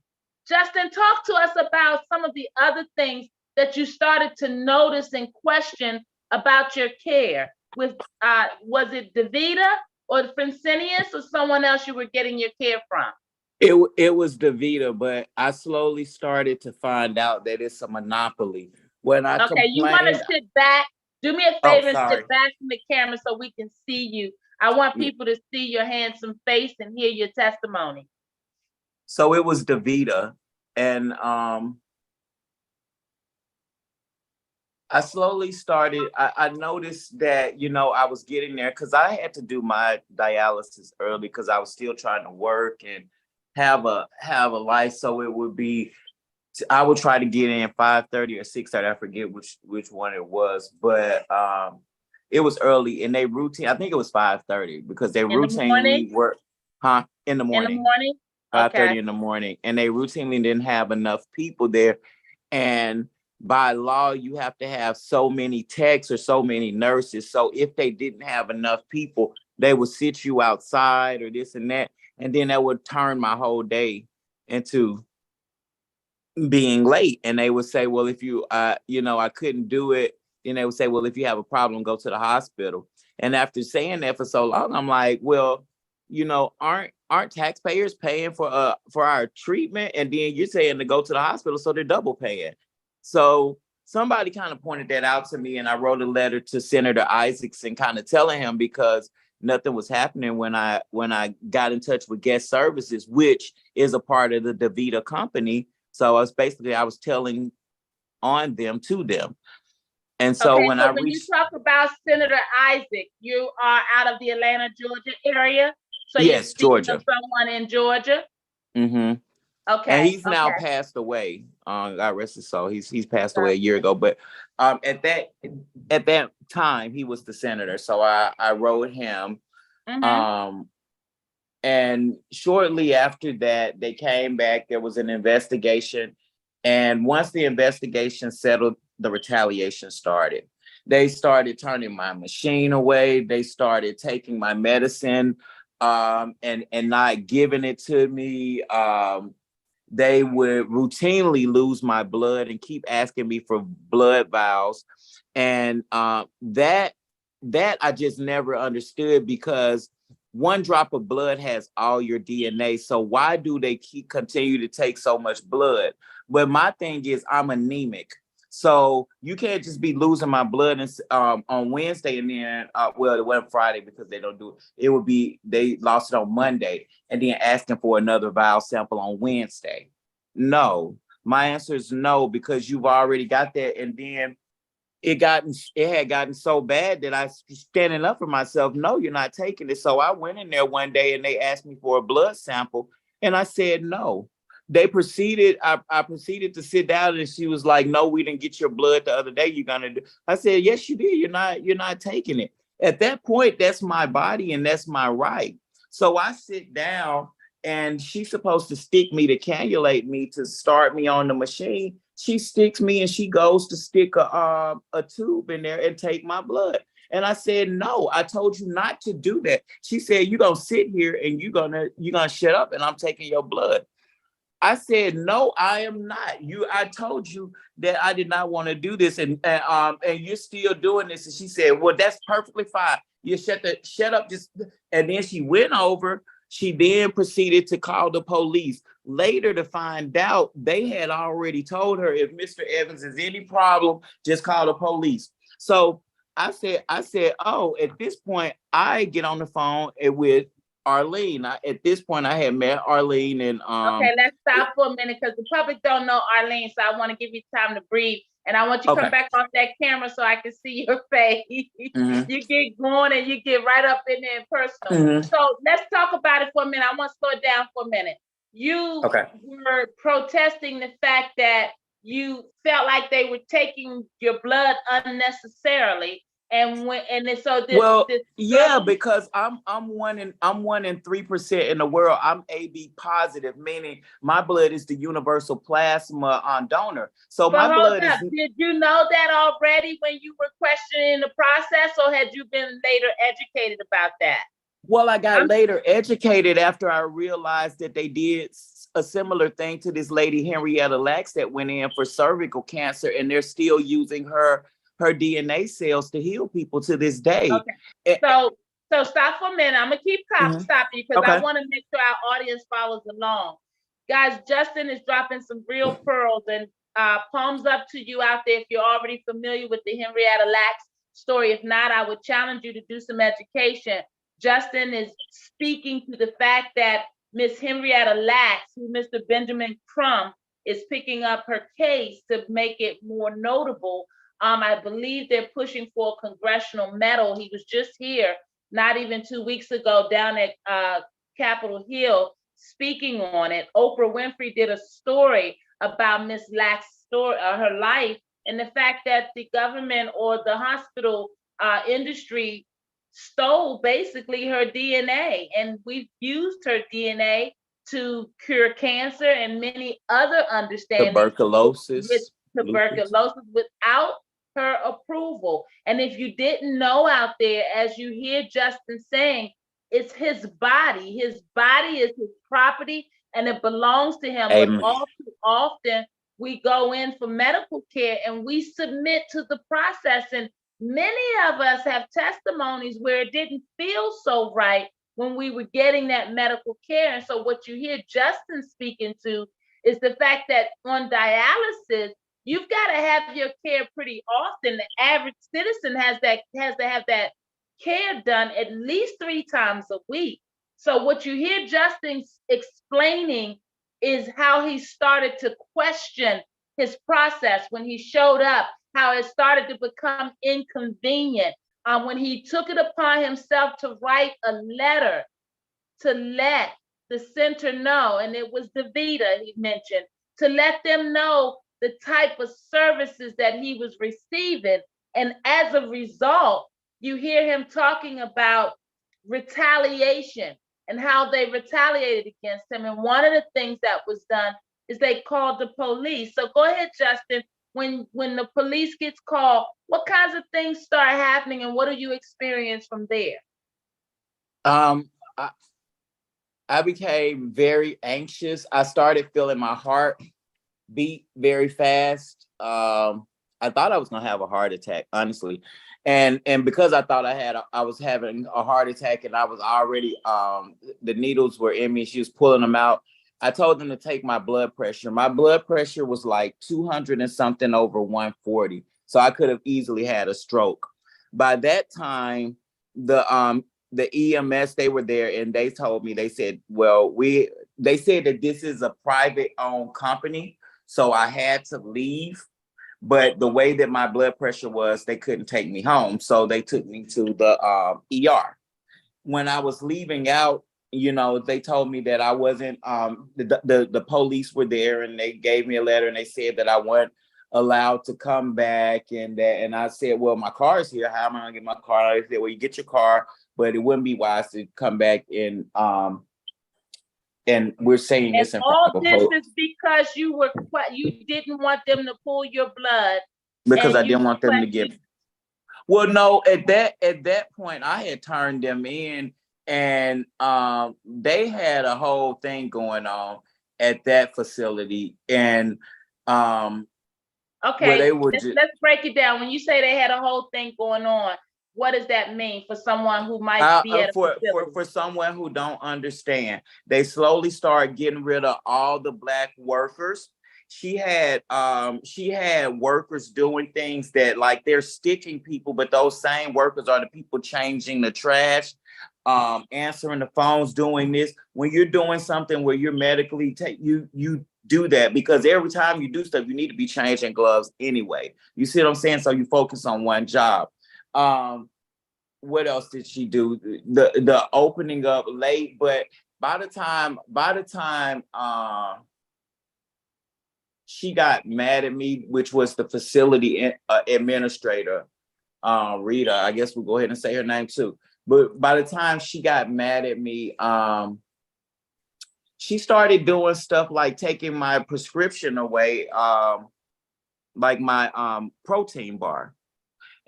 Speaker 1: Justin, talk to us about some of the other things that you started to notice and question about your care. Was it DaVita or Fresenius or someone else you were getting your care from?
Speaker 4: It was DaVita, but I slowly started to find out that it's a monopoly. When I
Speaker 1: Okay, you want to sit back? Do me a favor and sit back from the camera so we can see you. I want people to see your handsome face and hear your testimony.
Speaker 4: So it was DaVita, and I slowly started, I noticed that, you know, I was getting there because I had to do my dialysis early because I was still trying to work and have a life. So it would be, I would try to get in 5:30 or 6:30. I forget which one it was, but it was early and they routine, I think it was 5:30 because they routinely work, in the morning.
Speaker 1: In the morning?
Speaker 4: 5:30 in the morning. And they routinely didn't have enough people there. And by law, you have to have so many techs or so many nurses. So if they didn't have enough people, they would sit you outside or this and that. And then that would turn my whole day into being late. And they would say, well, if you, I couldn't do it. Then they would say, well, if you have a problem, go to the hospital. And after saying that for so long, I'm like, well, aren't taxpayers paying for our treatment? And then you're saying to go to the hospital, so they're double paying. So somebody kind of pointed that out to me, and I wrote a letter to Senator Isaacson kind of telling him because nothing was happening when I got in touch with Guest Services, which is a part of the DaVita company. So I was telling on them to them. And so when
Speaker 1: you talk about Senator Isaac, you are out of the Atlanta, Georgia area. So
Speaker 4: yes, Georgia.
Speaker 1: Someone in Georgia.
Speaker 4: Mm-hmm.
Speaker 1: Okay.
Speaker 4: And he's now passed away. God rest his soul. He's passed away a year ago. But at that time, he was the senator. So I wrote him. Mm-hmm. And shortly after that, they came back. There was an investigation. And once the investigation settled, the retaliation started. They started turning my machine away. They started taking my medicine and not giving it to me. They would routinely lose my blood and keep asking me for blood vials. And that I just never understood, because one drop of blood has all your DNA. So why do they continue to take so much blood? But my thing is, I'm anemic. So you can't just be losing my blood on Wednesday and then, well, it wasn't Friday because they don't do it. It would be, they lost it on Monday and then asking for another vial sample on Wednesday. No, my answer is no, because you've already got that. And then it had gotten so bad that I was standing up for myself. No, you're not taking it. So I went in there one day and they asked me for a blood sample and I said no. I proceeded to sit down and she was like, no, we didn't get your blood the other day. You're gonna do. I said, yes, you did. You're not taking it. At that point, that's my body and that's my right. So I sit down and she's supposed to stick me to cannulate me to start me on the machine. She sticks me and she goes to stick a tube in there and take my blood. And I said, no, I told you not to do that. She said, you're gonna sit here and you're gonna shut up and I'm taking your blood. I said, no, I am not. I told you that I did not want to do this, and you're still doing this. And she said, well, that's perfectly fine. You shut up. And then she went over. She then proceeded to call the police. Later to find out, they had already told her, if Mr. Evans is any problem, just call the police. So I said, oh, at this point, I get on the phone with Arlene. At this point, I had met Arlene and
Speaker 1: Okay, let's stop for a minute because the public don't know Arlene, so I want to give you time to breathe. And I want you to come back off that camera so I can see your face.
Speaker 4: Mhm.
Speaker 1: You get going and you get right up in there in personal.
Speaker 4: Mhm.
Speaker 1: So let's talk about it for a minute. I want to slow it down for a minute. You were protesting the fact that you felt like they were taking your blood unnecessarily.
Speaker 4: Because I'm 1 in 3% in the world. I'm AB positive, meaning my blood is the universal plasma donor. So
Speaker 1: but
Speaker 4: my blood is.
Speaker 1: Did you know that already when you were questioning the process, or had you been later educated about that?
Speaker 4: Well, I got later educated after I realized that they did a similar thing to this lady Henrietta Lacks that went in for cervical cancer, and they're still using her DNA cells to heal people to this day.
Speaker 1: Okay. So stop for a minute. I'm gonna keep stopping you because I want to make sure our audience follows along. Guys, Justin is dropping some real pearls, and palms up to you out there if you're already familiar with the Henrietta Lacks story. If not, I would challenge you to do some education. Justin is speaking to the fact that Miss Henrietta Lacks, who Mr. Benjamin Crumb is picking up her case to make it more notable. I believe they're pushing for a congressional medal. He was just here not even 2 weeks ago down at Capitol Hill speaking on it. Oprah Winfrey did a story about Miss Lacks' story, her life, and the fact that the government or the hospital industry stole basically her DNA, and we've used her DNA to cure cancer and many other understandings.
Speaker 4: Tuberculosis
Speaker 1: without her approval. And if you didn't know out there, as you hear Justin saying, it's his body. His body is his property and it belongs to him.
Speaker 4: Amen.
Speaker 1: But all too often we go in for medical care and we submit to the process. And many of us have testimonies where it didn't feel so right when we were getting that medical care. And so what you hear Justin speaking to is the fact that on dialysis, you've got to have your care pretty often. The average citizen has to have that care done at least 3 times a week. So what you hear Justin explaining is how he started to question his process when he showed up, how it started to become inconvenient. When he took it upon himself to write a letter to let the center know, and it was DaVita he mentioned, to let them know the type of services that he was receiving. And as a result, you hear him talking about retaliation and how they retaliated against him. And one of the things that was done is they called the police. So go ahead, Justin. When the police gets called, what kinds of things start happening and what do you experience from there?
Speaker 4: I became very anxious. I started feeling my heart beat very fast. I thought I was gonna have a heart attack, honestly. And because I thought I was having a heart attack and I was already, the needles were in me, she was pulling them out. I told them to take my blood pressure. My blood pressure was like 200 and something over 140. So I could have easily had a stroke. By that time, the EMS, they were there and they told me, they said that this is a private owned company. So I had to leave. But the way that my blood pressure was, they couldn't take me home. So they took me to the ER. When I was leaving out, they told me that I wasn't, the police were there and they gave me a letter and they said that I wasn't allowed to come back and I said, well, my car is here. How am I gonna get my car? They said, well, you get your car, but it wouldn't be wise to come back and And we're saying
Speaker 1: And
Speaker 4: this in front
Speaker 1: all
Speaker 4: of a
Speaker 1: this
Speaker 4: whole,
Speaker 1: is because you didn't want them to pull your blood
Speaker 4: because
Speaker 1: and
Speaker 4: I
Speaker 1: you
Speaker 4: didn't want them to
Speaker 1: requested.
Speaker 4: give. Well, no, at that point, I had turned them in, and they had a whole thing going on at that facility, and where
Speaker 1: Okay,
Speaker 4: they were
Speaker 1: let's break it down. When you say they had a whole thing going on, what does that mean for someone who might be at a facility?
Speaker 4: for someone who don't understand, they slowly started getting rid of all the Black workers. She had workers doing things that, like, they're stitching people, but those same workers are the people changing the trash, answering the phones, doing this. When you're doing something where you're medically you do that, because every time you do stuff, you need to be changing gloves anyway. You see what I'm saying? So you focus on one job. What else did she do? The opening up late, but by the time she got mad at me, which was the facility administrator, Rita, I guess we'll go ahead and say her name too. But by the time she got mad at me, she started doing stuff like taking my prescription away, like my protein bar.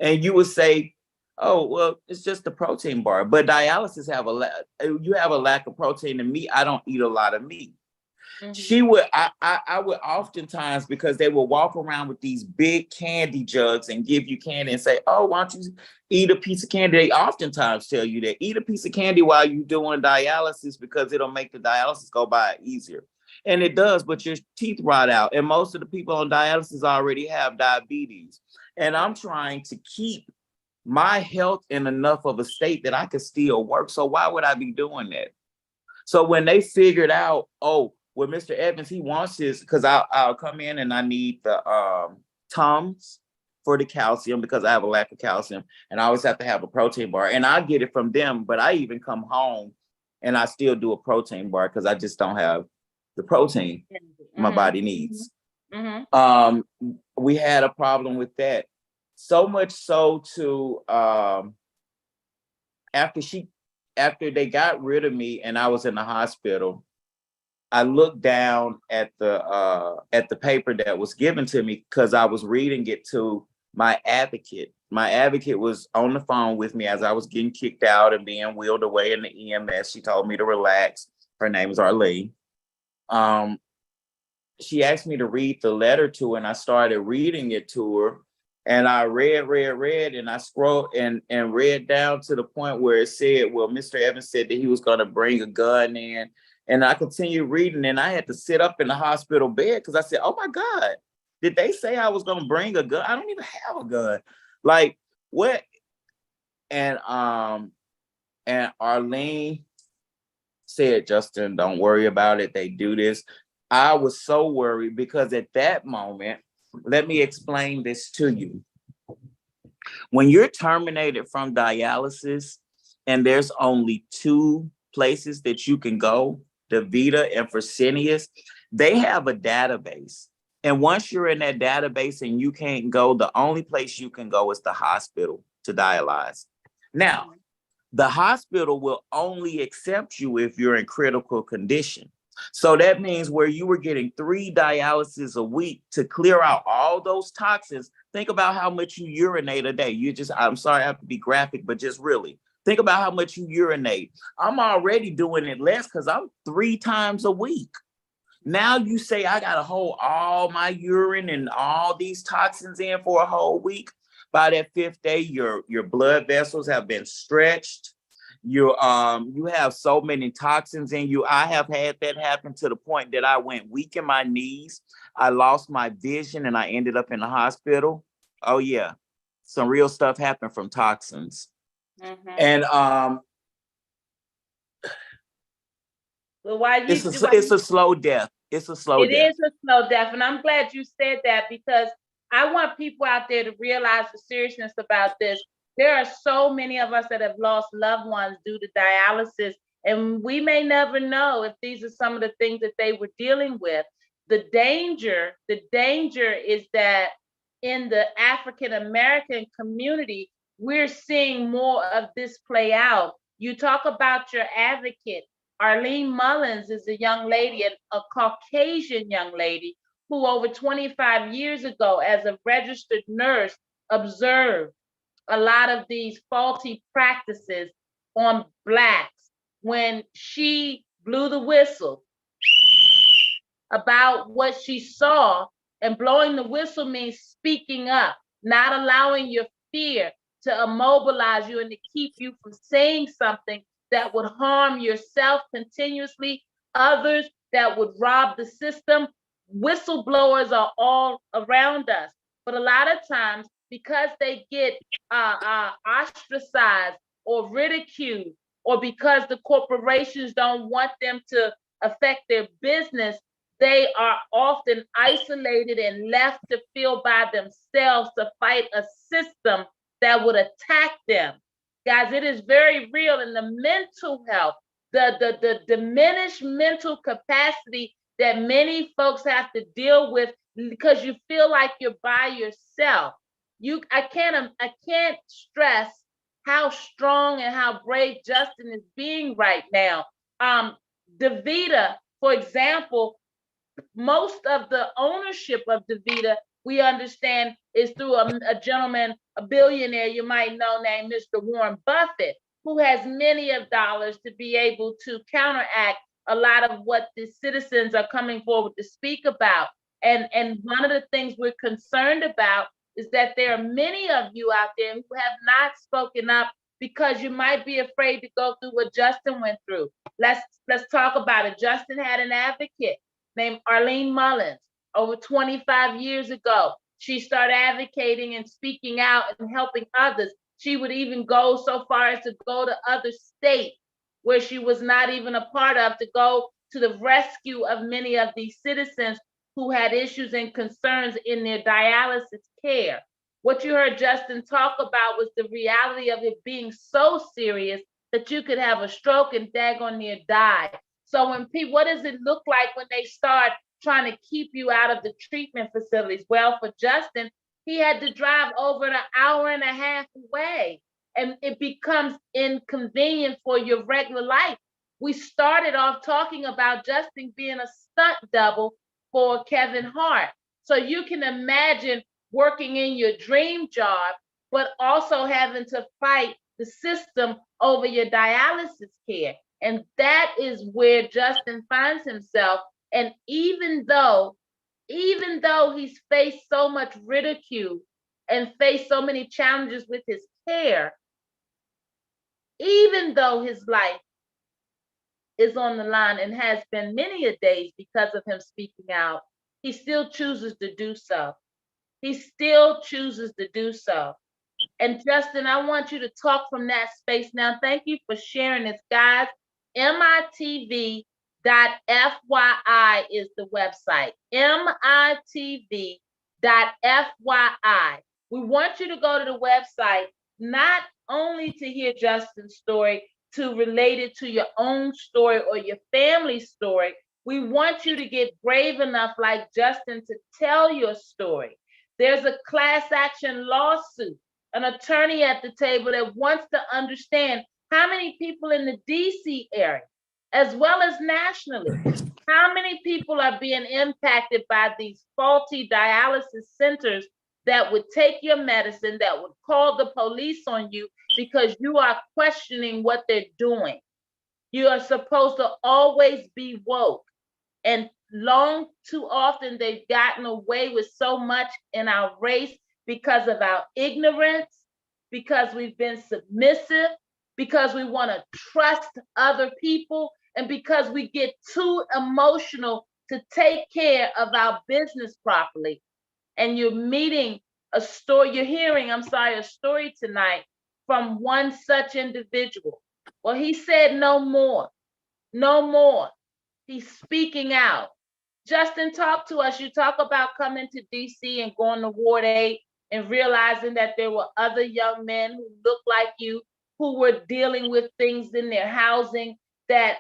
Speaker 4: And you would say, oh, well, it's just a protein bar. But dialysis you have a lack of protein in meat. I don't eat a lot of meat. She would, I would oftentimes, because they would walk around with these big candy jugs and give you candy and say, oh, why don't you eat a piece of candy? They oftentimes tell you that eat a piece of candy while you're doing dialysis, because it'll make the dialysis go by easier. And it does, but your teeth rot out. And most of the people on dialysis already have diabetes. And I'm trying to keep my health in enough of a state that I could still work. So why would I be doing that? So when they figured out, oh, well, Mr. Evans, he wants his, because I'll come in and I need the Tums for the calcium, because I have a lack of calcium, and I always have to have a protein bar, and I get it from them. But I even come home and I still do a protein bar because I just don't have the protein my body needs. We had a problem with that, so much so to after they got rid of me and I was in the hospital, I looked down at the paper that was given to me, because I was reading it to my advocate. My advocate was on the phone with me as I was getting kicked out and being wheeled away in the EMS. She told me to relax. Her name is Arlene. She asked me to read the letter to her, and I started reading it to her. And I read, and I scrolled and read down to the point where it said, well, Mr. Evans said that he was going to bring a gun in. And I continued reading, and I had to sit up in the hospital bed, because I said, oh my God, did they say I was going to bring a gun? I don't even have a gun. Like, what? And Arlene said, Justin, don't worry about it. They do this. I was so worried, because at that moment, let me explain this to you. When you're terminated from dialysis and there's only 2 places that you can go, DaVita and Fresenius, they have a database. And once you're in that database and you can't go, the only place you can go is the hospital to dialyze. Now, the hospital will only accept you if you're in critical condition. So that means where you were getting 3 dialysis a week to clear out all those toxins. Think about how much you urinate a day. I'm sorry, I have to be graphic, but just really think about how much you urinate. I'm already doing it less because I'm 3 times a week. Now you say I got to hold all my urine and all these toxins in for a whole week. By that 5th day, your blood vessels have been stretched. You have so many toxins in you. I have had that happen to the point that I went weak in my knees. I lost my vision and I ended up in the hospital. Oh yeah, some real stuff happened from toxins. And
Speaker 1: well,
Speaker 4: it's a slow death. It's a slow death.
Speaker 1: It is a slow death, and I'm glad you said that, because I want people out there to realize the seriousness about this. There are so many of us that have lost loved ones due to dialysis, and we may never know if these are some of the things that they were dealing with. The danger is that in the African American community, we're seeing more of this play out. You talk about your advocate. Arlene Mullins is a young lady, a Caucasian young lady, who over 25 years ago, as a registered nurse, observed a lot of these faulty practices on Blacks. When she blew the whistle about what she saw, and blowing the whistle means speaking up, not allowing your fear to immobilize you and to keep you from saying something that would harm yourself continuously, others, that would rob the system. Whistleblowers are all around us, but a lot of times, because they get ostracized or ridiculed, or because the corporations don't want them to affect their business, they are often isolated and left to feel by themselves to fight a system that would attack them. Guys, it is very real. In the mental health, the diminished mental capacity that many folks have to deal with because you feel like you're by yourself. I can't stress how strong and how brave Justin is being right now. DaVita, for example, most of the ownership of DaVita, we understand, is through a gentleman, a billionaire you might know, named Mr. Warren Buffett, who has many of dollars to be able to counteract a lot of what the citizens are coming forward to speak about. And one of the things we're concerned about is that there are many of you out there who have not spoken up because you might be afraid to go through what Justin went through. Let's talk about it. Justin had an advocate named Arlene Mullins. Over 25 years ago, she started advocating and speaking out and helping others. She would even go so far as to go to other states where she was not even a part of, to go to the rescue of many of these citizens who had issues and concerns in their dialysis care. What you heard Justin talk about was the reality of it being so serious that you could have a stroke and daggone near die. So when people, what does it look like when they start trying to keep you out of the treatment facilities? Well, for Justin, he had to drive over an hour and a half away, and it becomes inconvenient for your regular life. We started off talking about Justin being a stunt double for Kevin Hart. So you can imagine working in your dream job, but also having to fight the system over your dialysis care. And that is where Justin finds himself. And even though he's faced so much ridicule and faced so many challenges with his care, even though his life is on the line and has been many a days because of him speaking out, he still chooses to do so. He still chooses to do so. And Justin, I want you to talk from that space now. Thank you for sharing this, guys. MITV.FYI is the website. MITV.FYI. We want you to go to the website, not only to hear Justin's story, to relate it to your own story or your family's story. We want you to get brave enough, like Justin, to tell your story. There's a class action lawsuit, an attorney at the table that wants to understand how many people in the DC area, as well as nationally, how many people are being impacted by these faulty dialysis centers that would take your medicine, that would call the police on you because you are questioning what they're doing. You are supposed to always be woke. And long too often, they've gotten away with so much in our race because of our ignorance, because we've been submissive, because we want to trust other people, and because we get too emotional to take care of our business properly. And you're hearing a story tonight from one such individual. Well, he said no more, no more. He's speaking out. Justin, talk to us. You talk about coming to DC and going to Ward 8 and realizing that there were other young men who looked like you, who were dealing with things in their housing, that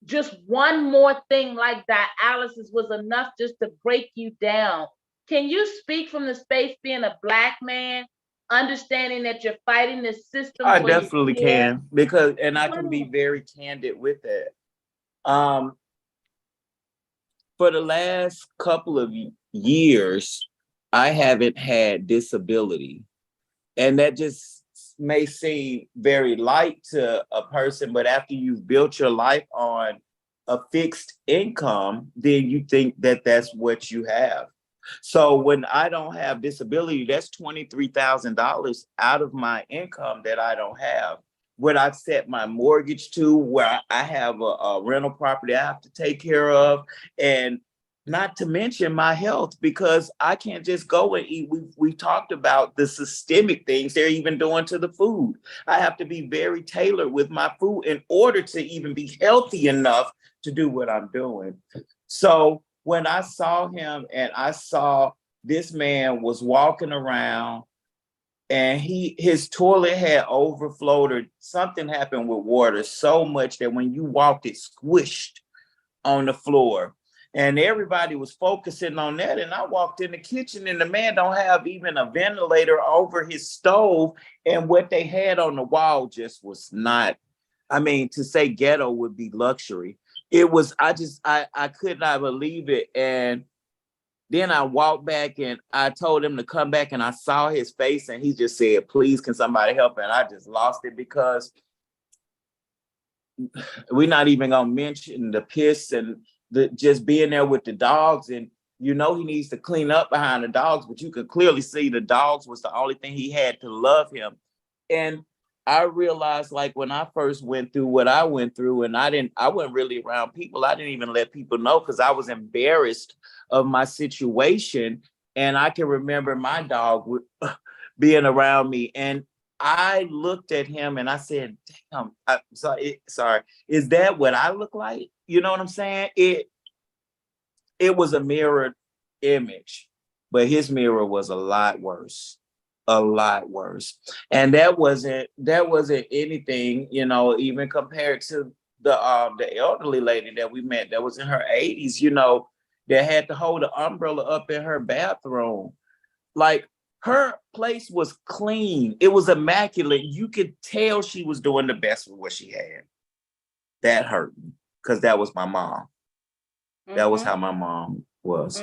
Speaker 1: just one more thing like dialysis was enough just to break you down. Can you speak from the space being a Black man, understanding that you're fighting this system?
Speaker 4: I definitely can, because, and I can be very candid with that. For the last couple of years, I haven't had disability. And that just may seem very light to a person, but after you've built your life on a fixed income, then you think that that's what you have. So when I don't have disability, that's $23,000 out of my income that I don't have. What I've set my mortgage to, where I have a rental property I have to take care of, and not to mention my health, because I can't just go and eat. We talked about the systemic things they're even doing to the food. I have to be very tailored with my food in order to even be healthy enough to do what I'm doing. So when I saw him and I saw this man was walking around and his toilet had overflowed or something happened with water so much that when you walked, it squished on the floor. And everybody was focusing on that. And I walked in the kitchen and the man don't have even a ventilator over his stove. And what they had on the wall just was not, I mean, to say ghetto would be luxury. It was, I could not believe it. And then I walked back and I told him to come back and I saw his face and he just said, please, can somebody help? And I just lost it, because we're not even gonna mention the piss and the just being there with the dogs. And you know he needs to clean up behind the dogs, but you could clearly see the dogs was the only thing he had to love him. And I realized, like, when I first went through what I went through, and I wasn't really around people. I didn't even let people know because I was embarrassed of my situation. And I can remember my dog being around me, and I looked at him and I said, damn, sorry, is that what I look like? You know what I'm saying? It was a mirrored image, but his mirror was a lot worse. And that wasn't anything, you know, even compared to the elderly lady that we met that was in her 80s, you know, that had to hold the umbrella up in her bathroom. Like, her place was clean. It was immaculate. You could tell she was doing the best with what she had. That hurt me, because that was my mom. That was how my mom was,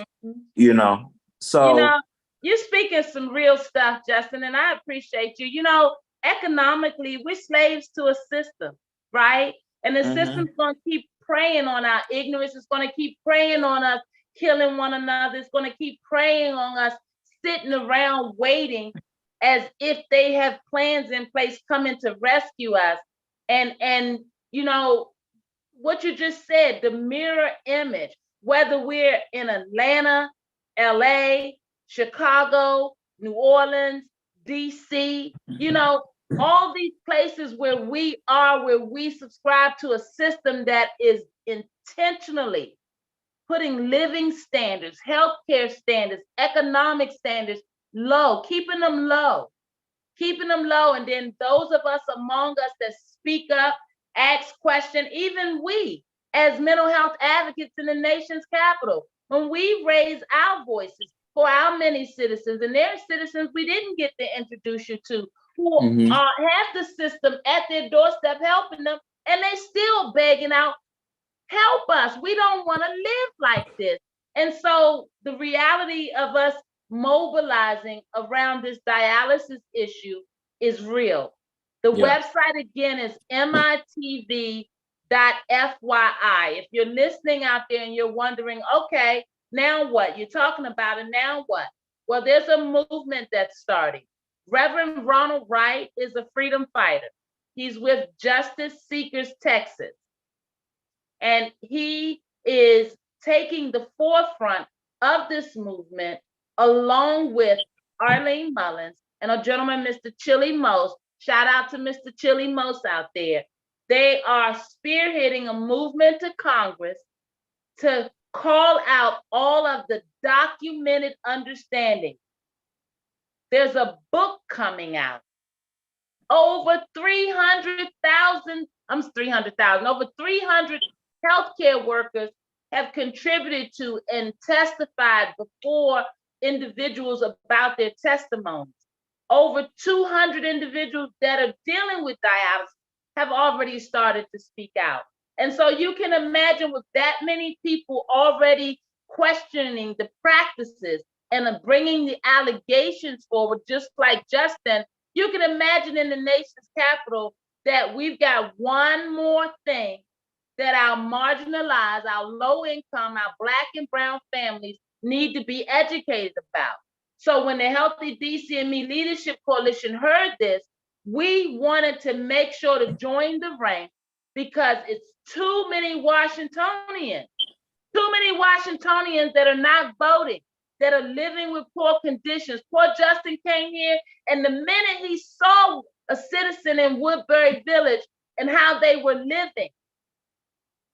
Speaker 4: you know? So,
Speaker 1: you know, you're speaking some real stuff, Justin, and I appreciate you. You know, economically, we're slaves to a system, right? And the system's going to keep preying on our ignorance. It's going to keep preying on us killing one another. It's going to keep preying on us sitting around waiting as if they have plans in place coming to rescue us. And you know, what you just said, the mirror image, whether we're in Atlanta, LA, Chicago, New Orleans, DC, you know, all these places where we subscribe to a system that is intentionally putting living standards, healthcare standards, economic standards low, keeping them low. And then those of us among us that speak up, ask questions, even we as mental health advocates in the nation's capital, when we raise our voices for our many citizens, and there are citizens we didn't get to introduce you to who have the system at their doorstep helping them, and they still begging out, help us. We don't want to live like this. And so the reality of us mobilizing around this dialysis issue is real. The website again is mitv.fyi. If you're listening out there and you're wondering, okay, now what? You're talking about it, now what? Well, there's a movement that's starting. Reverend Ronald Wright is a freedom fighter. He's with Justice Seekers Texas. And he is taking the forefront of this movement along with Arlene Mullins and a gentleman, Mr. Chili Most. Shout out to Mr. Chili Most out there. They are spearheading a movement to Congress to call out all of the documented understanding. There's a book coming out. Over 300 healthcare workers have contributed to and testified before individuals about their testimonies. Over 200 individuals that are dealing with dialysis have already started to speak out. And so you can imagine with that many people already questioning the practices and bringing the allegations forward, just like Justin, you can imagine in the nation's capital that we've got one more thing that our marginalized, our low income, our Black and brown families need to be educated about. So when the Healthy DC&Me Leadership Coalition heard this, we wanted to make sure to join the ranks because it's too many Washingtonians that are not voting, that are living with poor conditions. Poor Justin came here, and the minute he saw a citizen in Woodbury Village and how they were living,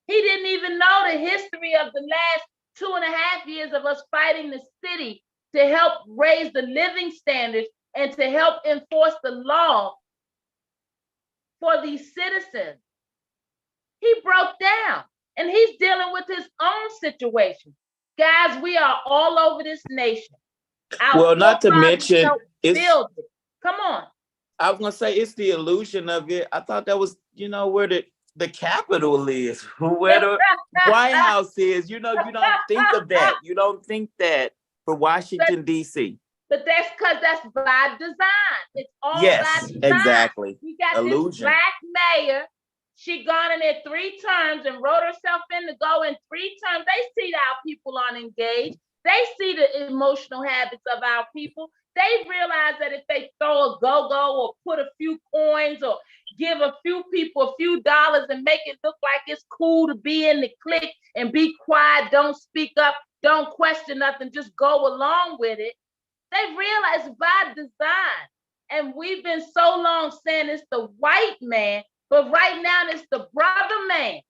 Speaker 1: he didn't even know the history of the last 2.5 years of us fighting the city to help raise the living standards and to help enforce the law for these citizens. He broke down and he's dealing with his own situation. Guys, we are all over this nation.
Speaker 4: Well, not to mention,
Speaker 1: build it. Come on.
Speaker 4: I was gonna say it's the illusion of it. I thought that was, where the Capitol is, where the White House is. You don't think of that. You don't think that for Washington, D.C.
Speaker 1: But that's because that's by design. It's all by design.
Speaker 4: Exactly.
Speaker 1: We got
Speaker 4: illusion.
Speaker 1: This Black mayor. She gone in there 3 terms and wrote herself in to go in 3 terms. They see our people aren't engaged. They see the emotional habits of our people. They realize that if they throw a go-go or put a few coins or give a few people a few dollars and make it look like it's cool to be in the clique and be quiet, don't speak up, don't question nothing, just go along with it. They realize by design. And we've been so long saying it's the white man, but right now it's the brother man.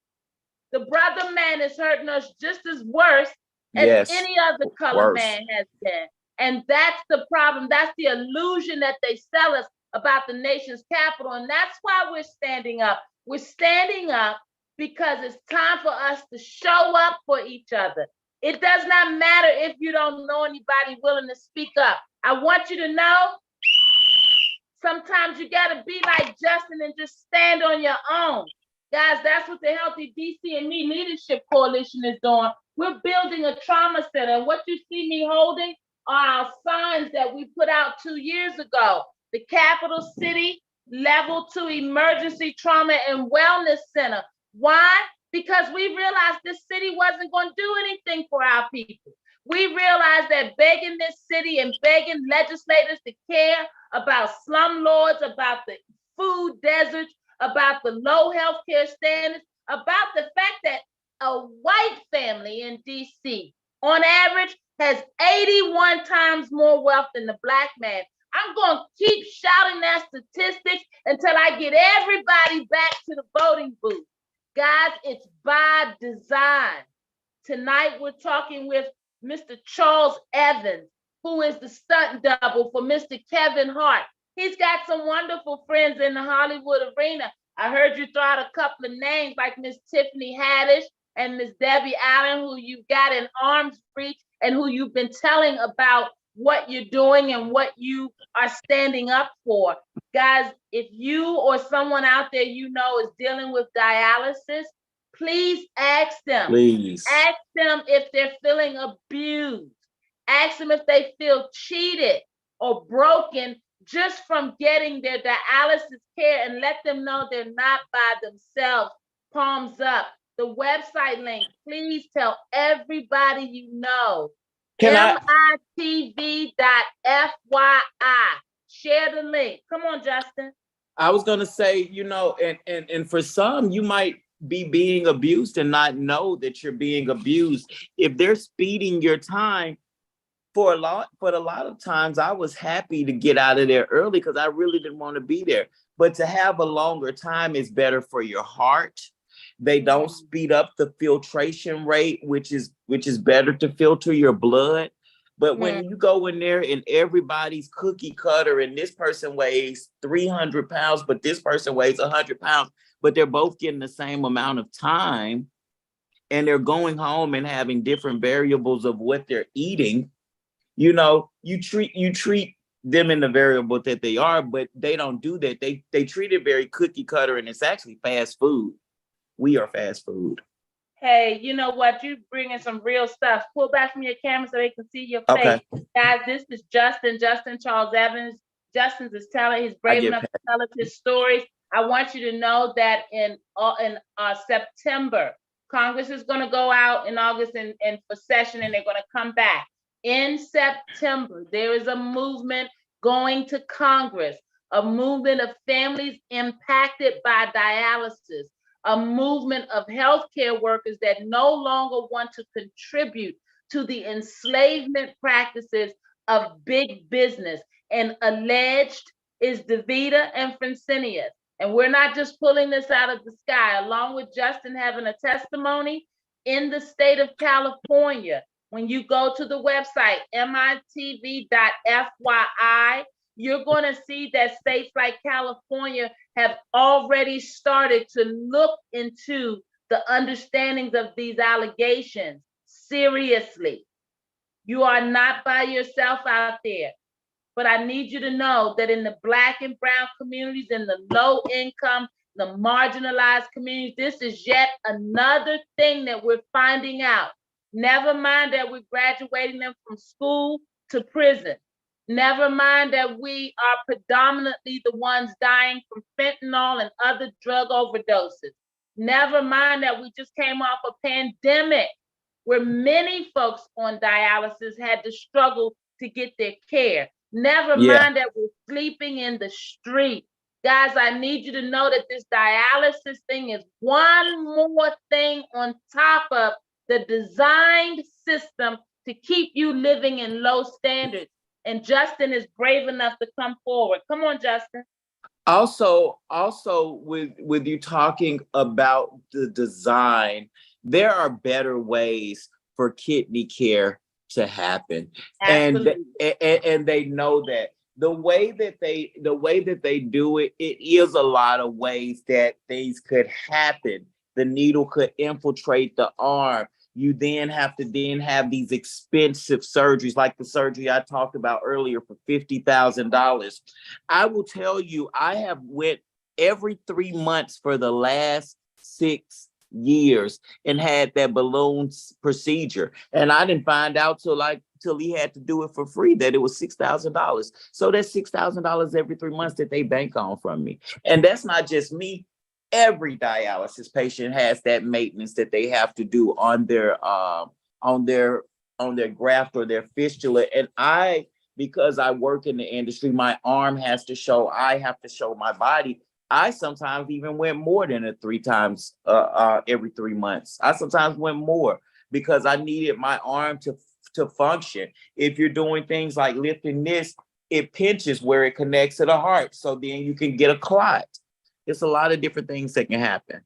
Speaker 1: The brother man is hurting us just as worse as any other colored man has been. And that's the problem. That's the illusion that they sell us about the nation's capital. And that's why we're standing up. We're standing up because it's time for us to show up for each other. It does not matter if you don't know anybody willing to speak up. I want you to know, sometimes you got to be like Justin and just stand on your own. Guys, that's what the Healthy DC&Me Leadership Coalition is doing. We're building a trauma center. And what you see me holding are our signs that we put out 2 years ago. The Capital City Level 2 Emergency Trauma and Wellness Center. Why? Because we realized this city wasn't going to do anything for our people. We realized that begging this city and begging legislators to care about slumlords, about the food deserts, about the low healthcare standards, about the fact that a white family in DC, on average, has 81 times more wealth than the Black man. I'm going to keep shouting that statistics until I get everybody back to the voting booth. Guys, it's by design. Tonight, we're talking with Mr. Charles Evans, who is the stunt double for Mr. Kevin Hart. He's got some wonderful friends in the Hollywood arena. I heard you throw out a couple of names like Miss Tiffany Haddish and Miss Debbie Allen, who you've got in arm's reach and who you've been telling about what you're doing and what you are standing up for. Guys, if you or someone out there you know is dealing with dialysis, please ask them.
Speaker 4: Please.
Speaker 1: Ask them if they're feeling abused. Ask them if they feel cheated or broken just from getting their dialysis care, and let them know they're not by themselves. Palms up. The website link, please tell everybody you know. MITV.FYI. Share the link. Come on, Justin.
Speaker 4: I was gonna say, and for some, you might be being abused and not know that you're being abused. If they're speeding your time, for a lot of times, I was happy to get out of there early because I really didn't want to be there. But to have a longer time is better for your heart. They don't speed up the filtration rate, which is better to filter your blood. But when you go in there and everybody's cookie cutter and this person weighs 300 pounds, but this person weighs 100 pounds, but they're both getting the same amount of time and they're going home and having different variables of what they're eating, you treat them in the variable that they are, but they don't do that. They treat it very cookie cutter and it's actually fast food. We are fast food.
Speaker 1: Hey, you know what? You bringing some real stuff. Pull back from your camera so they can see your
Speaker 4: Okay.
Speaker 1: face. Guys, this is Justin Charles Evans. Justin's is telling, he's
Speaker 4: I
Speaker 1: brave
Speaker 4: get
Speaker 1: enough to tell us his stories. I want you to know that in September, Congress is going to go out in August and for session, and they're going to come back. In September, there is a movement going to Congress, a movement of families impacted by dialysis, a movement of healthcare workers that no longer want to contribute to the enslavement practices of big business. And alleged is DeVita and Fresenius. And we're not just pulling this out of the sky. Along with Justin having a testimony, in the state of California, when you go to the website, mitv.fyi, you're going to see that states like California have already started to look into the understandings of these allegations seriously. You are not by yourself out there. But I need you to know that in the Black and brown communities, in the low income, the marginalized communities, this is yet another thing that we're finding out. Never mind that we're graduating them from school to prison. Never mind that we are predominantly the ones dying from fentanyl and other drug overdoses. Never mind that we just came off a pandemic where many folks on dialysis had to struggle to get their care. Never mind that we're sleeping in the street. Guys, I need you to know that this dialysis thing is one more thing on top of the designed system to keep you living in low standards. And Justin is brave enough to come forward. Come on, Justin.
Speaker 4: Also with you talking about the design, there are better ways for kidney care to happen.
Speaker 1: Absolutely.
Speaker 4: And they know that the way that they do it, it is a lot of ways that things could happen. The needle could infiltrate the arm. You then have these expensive surgeries, like the surgery I talked about earlier for $50,000. I will tell you, I have went every 3 months for the last 6 years and had that balloon procedure. And I didn't find out till he had to do it for free that it was $6,000. So that's $6,000 every 3 months that they bank on from me. And that's not just me. Every dialysis patient has that maintenance that they have to do on their graft or their fistula. And because I work in the industry, my arm has to show, I have to show my body. I sometimes even went more than 3 times every 3 months. I sometimes went more because I needed my arm to function. If you're doing things like lifting this, it pinches where it connects to the heart. So then you can get a clot. It's a lot of different things that can happen.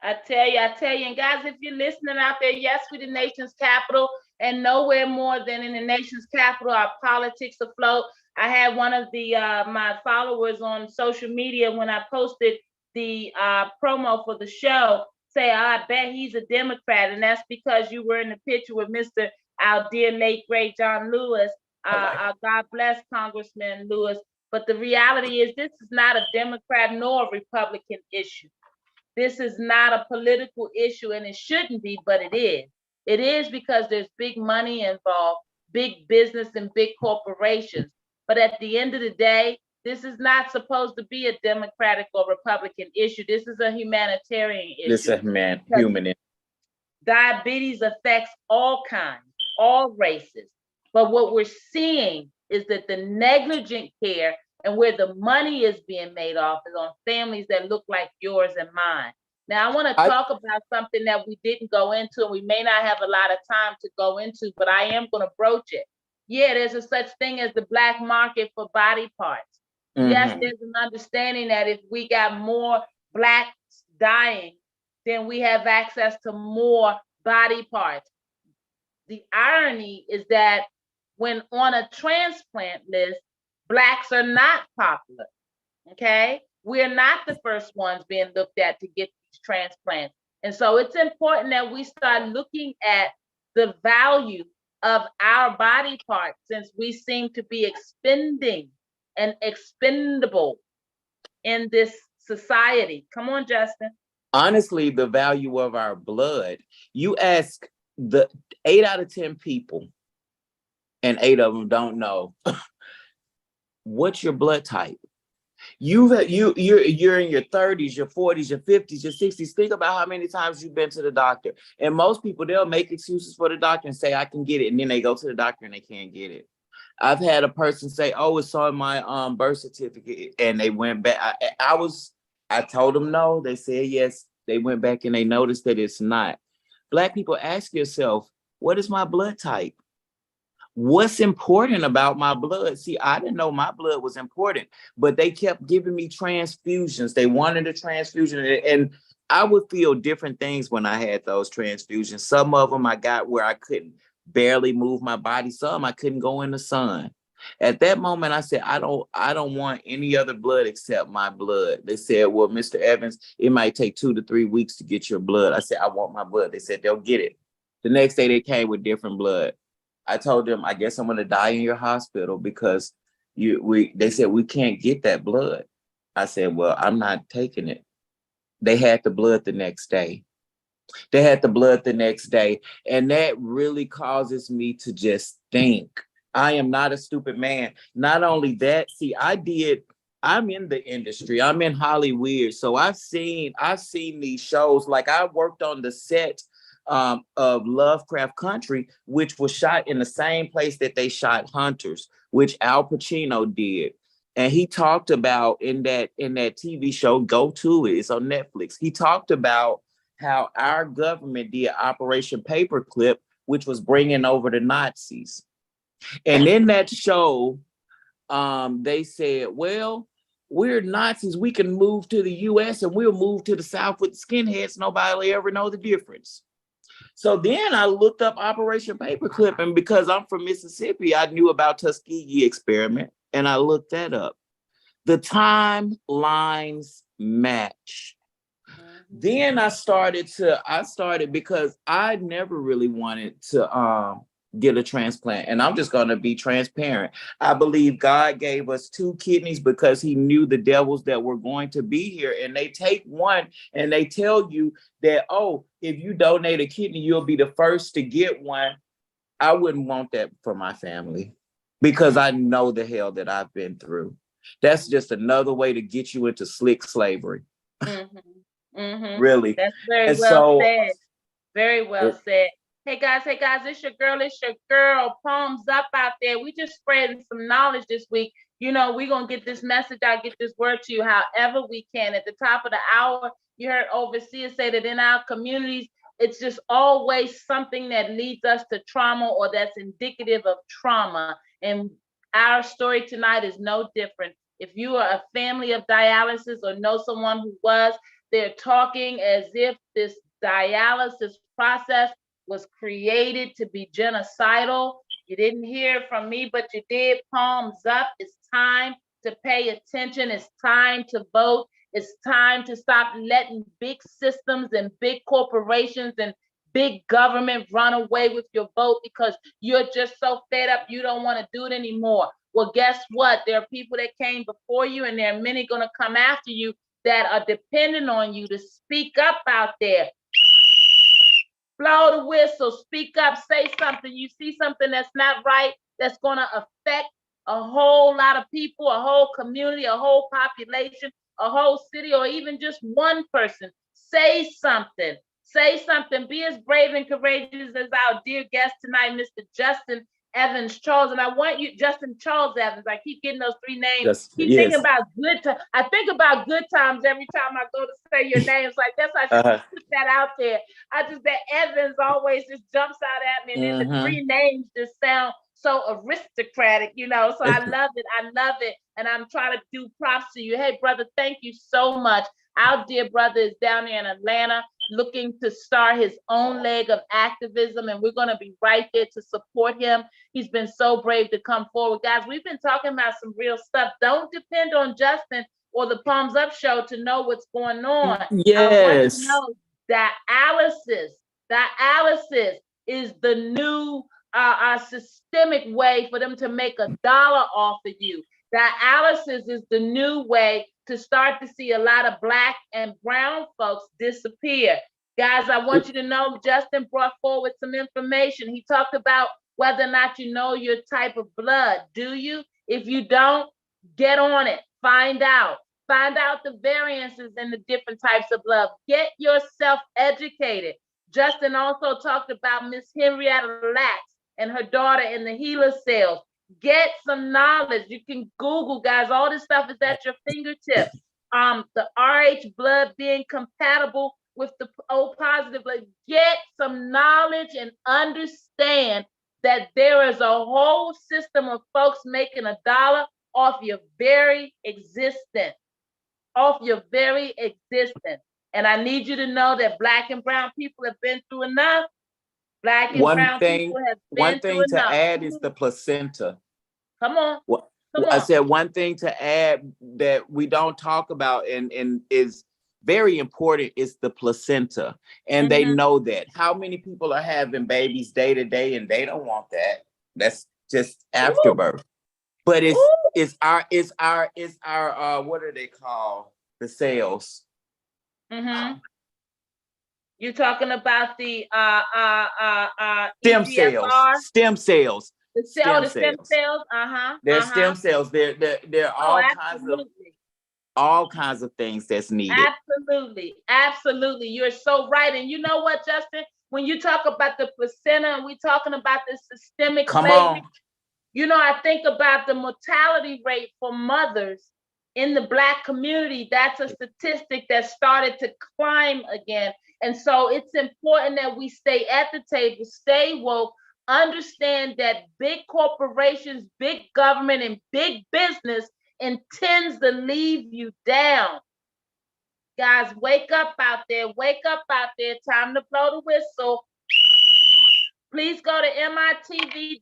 Speaker 1: I tell you, and guys, if you're listening out there, yes, we're the nation's capital, and nowhere more than in the nation's capital are politics afloat. I had one of the my followers on social media when I posted the promo for the show say, I bet he's a Democrat, and that's because you were in the picture with Mr. our dear late great John Lewis. God bless Congressman Lewis. But the reality is this is not a Democrat nor a Republican issue. This is not a political issue, and it shouldn't be, but it is. It is because there's big money involved, big business and big corporations. But at the end of the day, this is not supposed to be a Democratic or Republican issue. This is a humanitarian issue.
Speaker 4: This is a human.
Speaker 1: Diabetes affects all kinds, all races. But what we're seeing is that the negligent care and where the money is being made off is on families that look like yours and mine. Now, I want to talk about something that we didn't go into, and we may not have a lot of time to go into, but I am going to broach it. Yeah, there's a such thing as the black market for body parts. Mm-hmm. Yes, there's an understanding that if we got more Blacks dying, then we have access to more body parts. The irony is that when on a transplant list, Blacks are not popular, okay? We're not the first ones being looked at to get these transplants. And so it's important that we start looking at the value of our body parts, since we seem to be expending and expendable in this society. Come on, Justin.
Speaker 4: honestly, the value of our blood. You ask the 8 out of 10 people, and 8 of them don't know what's your blood type. You're in your 30s, your 40s, your 50s, your 60s. Think about how many times you've been to the doctor. And most people, they'll make excuses for the doctor and say, I can get it. And then they go to the doctor and they can't get it. I've had a person say, oh, it's on my birth certificate. And they went back. I told them no. They said yes. They went back and they noticed that it's not. Black people, ask yourself, what is my blood type? What's important about my blood? See, I didn't know my blood was important, but they kept giving me transfusions. They wanted a transfusion, and I would feel different things when I had those transfusions. Some of them I got where I couldn't barely move my body. Some I couldn't go in the sun. At that moment, I said, I don't want any other blood except my blood. They said, well, Mr. Evans, it might take 2 to 3 weeks to get your blood. I said, I want my blood. They said they'll get it. The next day they came with different blood. I told them, I guess I'm going to die in your hospital because they said, we can't get that blood. I said, well, I'm not taking it. They had the blood the next day. And that really causes me to just think. I am not a stupid man. Not only that, see, I'm in the industry. I'm in Hollywood. So I've seen these shows. Like I worked on the set of Lovecraft Country, which was shot in the same place that they shot Hunters, which Al Pacino did. And he talked about in that TV show, go to it, it's on Netflix. He talked about how our government did Operation Paperclip, which was bringing over the Nazis. And in that show, they said, well, we're Nazis. We can move to the US and we'll move to the South with the skinheads. Nobody will ever know the difference. So then I looked up Operation Paperclip, and because I'm from Mississippi, I knew about Tuskegee experiment, and I looked that up. The timelines match. Then I started because I never really wanted to get a transplant. And I'm just going to be transparent. I believe God gave us 2 kidneys because he knew the devils that were going to be here. And they take one and they tell you that, oh, if you donate a kidney, you'll be the first to get one. I wouldn't want that for my family because I know the hell that I've been through. That's just another way to get you into slick slavery.
Speaker 1: Mm-hmm. Mm-hmm.
Speaker 4: Really.
Speaker 1: That's very
Speaker 4: And
Speaker 1: well
Speaker 4: so,
Speaker 1: said. Very well said. Hey guys, it's your girl, Palms Up out there. We just spreading some knowledge this week. You know, we're going to get this message out, get this word to you however we can. At the top of the hour, you heard Overseer say that in our communities, it's just always something that leads us to trauma or that's indicative of trauma. And our story tonight is no different. If you are a family of dialysis or know someone who was, they're talking as if this dialysis process was created to be genocidal. You didn't hear from me, but you did. Palms up. It's time to pay attention. It's time to vote. It's time to stop letting big systems and big corporations and big government run away with your vote because you're just so fed up you don't want to do it anymore. Well, guess what? There are people that came before you, and there are many going to come after you that are dependent on you to speak up out there. Blow the whistle, speak up, say something. You see something that's not right, that's going to affect a whole lot of people, a whole community, a whole population, a whole city, or even just one person. Say something. Say something. Be as brave and courageous as our dear guest tonight, Mr. Justin Evans Charles. And I want you, Justin Charles Evans. I keep getting those 3 names. Keep thinking about good times. I think about good times every time I go to say your names. Like that's I should put that out there. That Evans always just jumps out at me, and then the 3 names just sound so aristocratic, you know. So I love it, and I'm trying to do props to you. Hey, brother, thank you so much. Our dear brother is down there in Atlanta looking to start his own leg of activism, and we're going to be right there to support him. He's been so brave to come forward. Guys, we've been talking about some real stuff. Don't depend on Justin or the Palms Up show to know what's going on.
Speaker 4: Yes.
Speaker 1: I want you to know dialysis is the new systemic way for them to make $1 off of you. Dialysis is the new way to start to see a lot of Black and brown folks disappear. Guys, I want you to know Justin brought forward some information. He talked about whether or not you know your type of blood. Do you? If you don't, get on it. Find out. Find out the variances in the different types of blood. Get yourself educated. Justin also talked about Miss Henrietta Lacks and her daughter in the HeLa cells. Get some knowledge. You can Google, guys. All this stuff is at your fingertips. The RH blood being compatible with the O positive blood. Get some knowledge and understand that there is a whole system of folks making $1 off your very existence. Off your very existence. And I need you to know that Black and brown people have been through enough. Black and brown people have been through enough.
Speaker 4: One thing to add is the placenta.
Speaker 1: Come on. Come
Speaker 4: I
Speaker 1: on.
Speaker 4: said one thing to add that we don't talk about and is very important is the placenta. And they know that. How many people are having babies day to day and they don't want that? That's just afterbirth. But it's our what are they called? The cells.
Speaker 1: You're talking about the
Speaker 4: stem
Speaker 1: EGFR?
Speaker 4: cells. Stem cells.
Speaker 1: The stem cells.
Speaker 4: They're stem cells. They're all kinds of things that's needed.
Speaker 1: Absolutely. You're so right. And you know what, Justin? When you talk about the placenta and we're talking about the systemic slavery, you know, I think about the mortality rate for mothers in the Black community. That's a statistic that started to climb again. And so it's important that we stay at the table, stay woke, understand that big corporations, big government, and big business intends to leave you down. Guys, wake up out there. Wake up out there. Time to blow the whistle. Please go to mitv.fyi,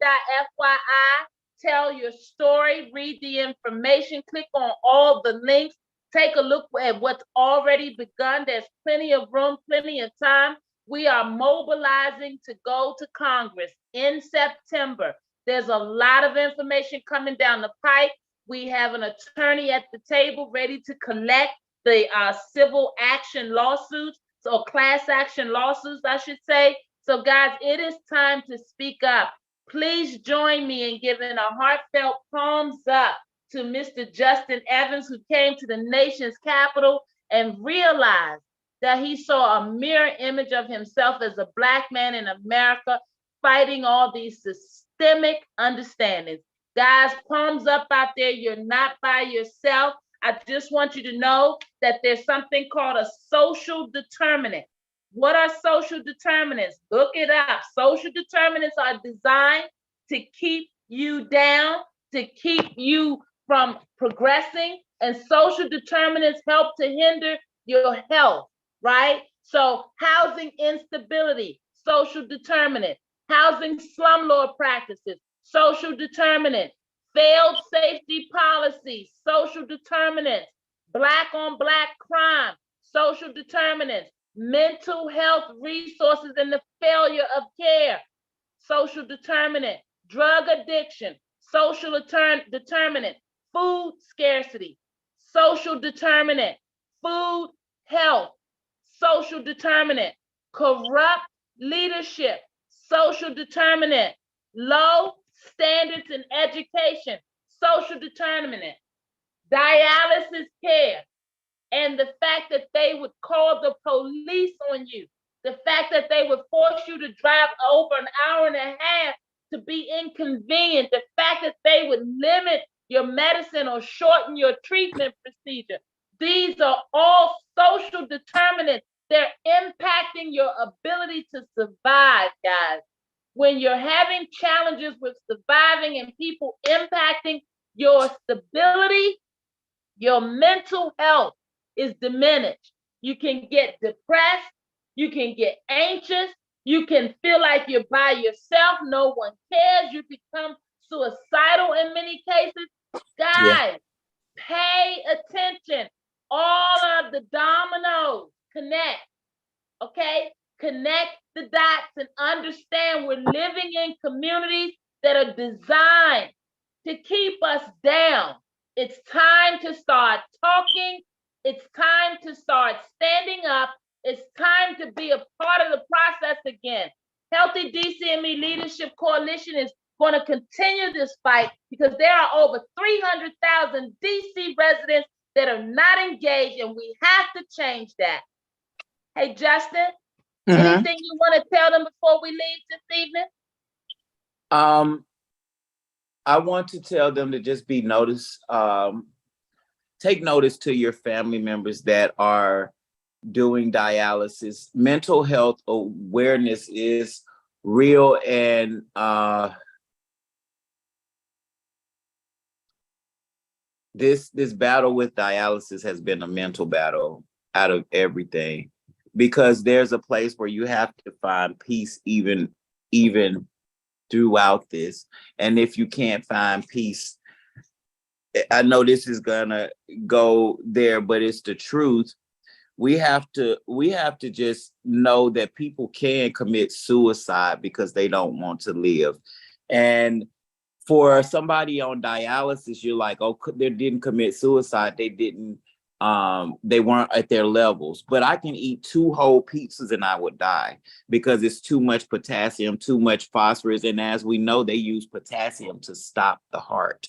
Speaker 1: tell your story, read the information, click on all the links, take a look at what's already begun. There's plenty of room, plenty of time. We are mobilizing to go to Congress in September. There's a lot of information coming down the pipe. We have an attorney at the table ready to collect the civil action lawsuits, so class action lawsuits, I should say. So guys, it is time to speak up. Please join me in giving a heartfelt thumbs up to Mr. Justin Evans, who came to the nation's capital and realized that he saw a mirror image of himself as a Black man in America fighting all these systemic understandings. Guys, thumbs up out there. You're not by yourself. I just want you to know that there's something called a social determinant. What are social determinants? Look it up. Social determinants are designed to keep you down, to keep you from progressing, and social determinants help to hinder your health, right? So housing instability, social determinant. Housing slumlord practices, social determinant. Failed safety policies, social determinants. Black on Black crime, social determinants. Mental health resources and the failure of care, social determinant. Drug addiction, social determinant. Food scarcity, social determinant. Food health, social determinant. Corrupt leadership, social determinant. Low standards in education, social determinant. Dialysis care, and the fact that they would call the police on you, the fact that they would force you to drive over an hour and a half to be inconvenient, the fact that they would limit your medicine or shorten your treatment procedure. These are all social determinants. They're impacting your ability to survive, guys. When you're having challenges with surviving and people impacting your stability, your mental health is diminished. You can get depressed, you can get anxious, you can feel like you're by yourself, no one cares, you become suicidal in many cases. Guys, pay attention. All of the dominoes connect, okay? Connect the dots and understand we're living in communities that are designed to keep us down. It's time to start talking. It's time to start standing up. It's time to be a part of the process again. Healthy DCME Leadership Coalition is going to continue this fight because there are over 300,000 DC residents that are not engaged, and we have to change that. Hey, Justin, anything you want to tell them before we leave this evening?
Speaker 4: I want to tell them to just be notice, take notice to your family members that are doing dialysis. Mental health awareness is real, and this battle with dialysis has been a mental battle out of everything, because there's a place where you have to find peace even throughout this. And if you can't find peace, I know this is gonna go there, but it's the truth. We have to just know that people can commit suicide because they don't want to live. And for somebody on dialysis, you're like, oh, they didn't commit suicide. They weren't at their levels. But I can eat 2 whole pizzas and I would die because it's too much potassium, too much phosphorus. And as we know, they use potassium to stop the heart.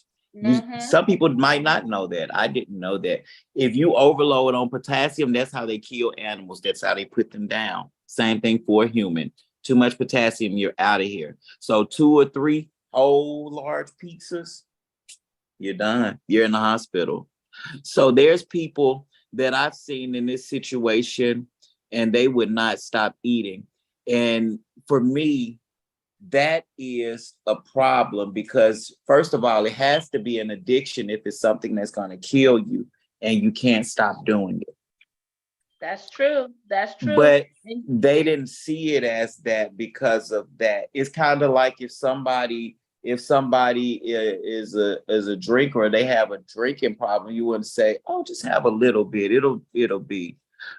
Speaker 4: Some people might not know that. I didn't know that. If you overload on potassium, that's how they kill animals. That's how they put them down. Same thing for a human. Too much potassium, you're out of here. So 2 or 3 whole large pizzas, you're done. You're in the hospital. So there's people that I've seen in this situation and they would not stop eating. And for me, that is a problem because first of all, it has to be an addiction if it's something that's going to kill you and you can't stop doing it.
Speaker 1: That's true. That's true.
Speaker 4: But they didn't see it as that because of that. It's kind of like if somebody is a drinker or they have a drinking problem, you wouldn't say, oh, just have a little bit. It'll be.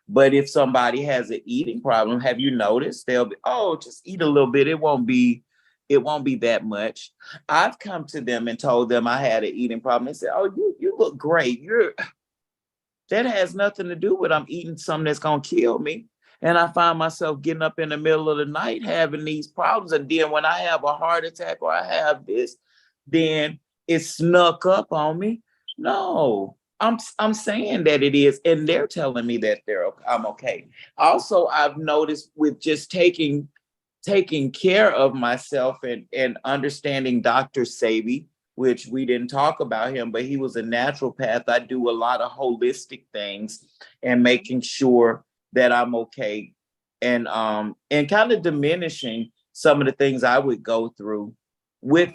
Speaker 4: But if somebody has an eating problem, have you noticed? They'll be, oh, just eat a little bit. It won't be that much. I've come to them and told them I had an eating problem. They said, oh, you look great. That has nothing to do with I'm eating something that's gonna kill me. And I find myself getting up in the middle of the night having these problems. And then when I have a heart attack or I have this, then it snuck up on me. No, I'm saying that it is, and they're telling me that I'm okay. Also, I've noticed with just taking care of myself and understanding Dr. Sebi, which we didn't talk about him, but he was a naturopath. I do a lot of holistic things and making sure that I'm okay, and kind of diminishing some of the things I would go through with,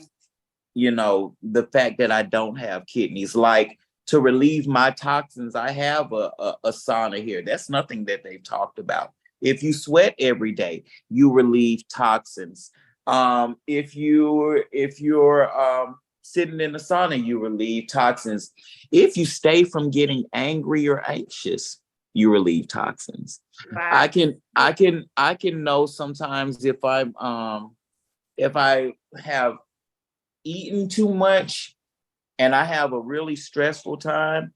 Speaker 4: the fact that I don't have kidneys. Like, to relieve my toxins, I have a sauna here. That's nothing that they've talked about. If you sweat every day, you relieve toxins. If you're sitting in the sauna, you relieve toxins. If you stay from getting angry or anxious, you relieve toxins.
Speaker 1: Wow.
Speaker 4: I can know sometimes if I have eaten too much and I have a really stressful time,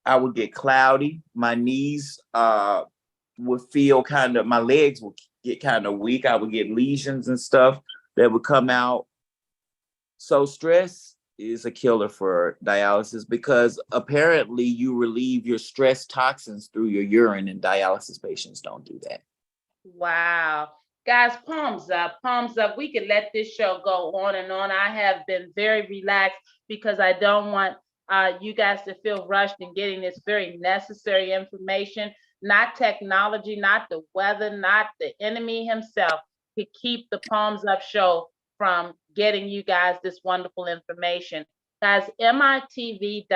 Speaker 4: I would get cloudy. My knees would feel my legs would get kind of weak. I would get lesions and stuff that would come out. So stress is a killer for dialysis because apparently you relieve your stress toxins through your urine, and dialysis patients don't do that.
Speaker 1: Wow. Guys, palms up, palms up. We could let this show go on and on. I have been very relaxed because I don't want you guys to feel rushed in getting this very necessary information. Not technology, not the weather, not the enemy himself could keep the Palms Up show from getting you guys this wonderful information. Guys, mitv.fyi